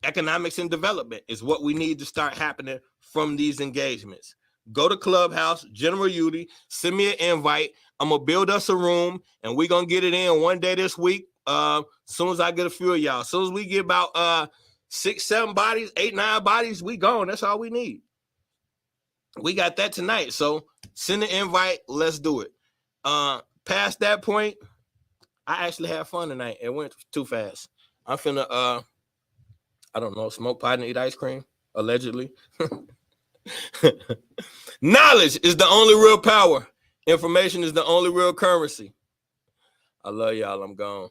development is what we need to start happening from these engagements. Go to Clubhouse, General Udy, send me an invite. I'm gonna build us a room, and we're gonna get it in one day this week. Soon as I get a few of y'all, soon as we get about 6, 7 bodies, 8, 9 bodies, we gone. That's all we need. We got that tonight. So send an invite. Let's do it. Past that point, I actually had fun tonight. It went too fast. I'm finna I don't know, smoke pot and eat ice cream, allegedly. Knowledge is the only real power. Information is the only real currency. I love y'all. I'm gone.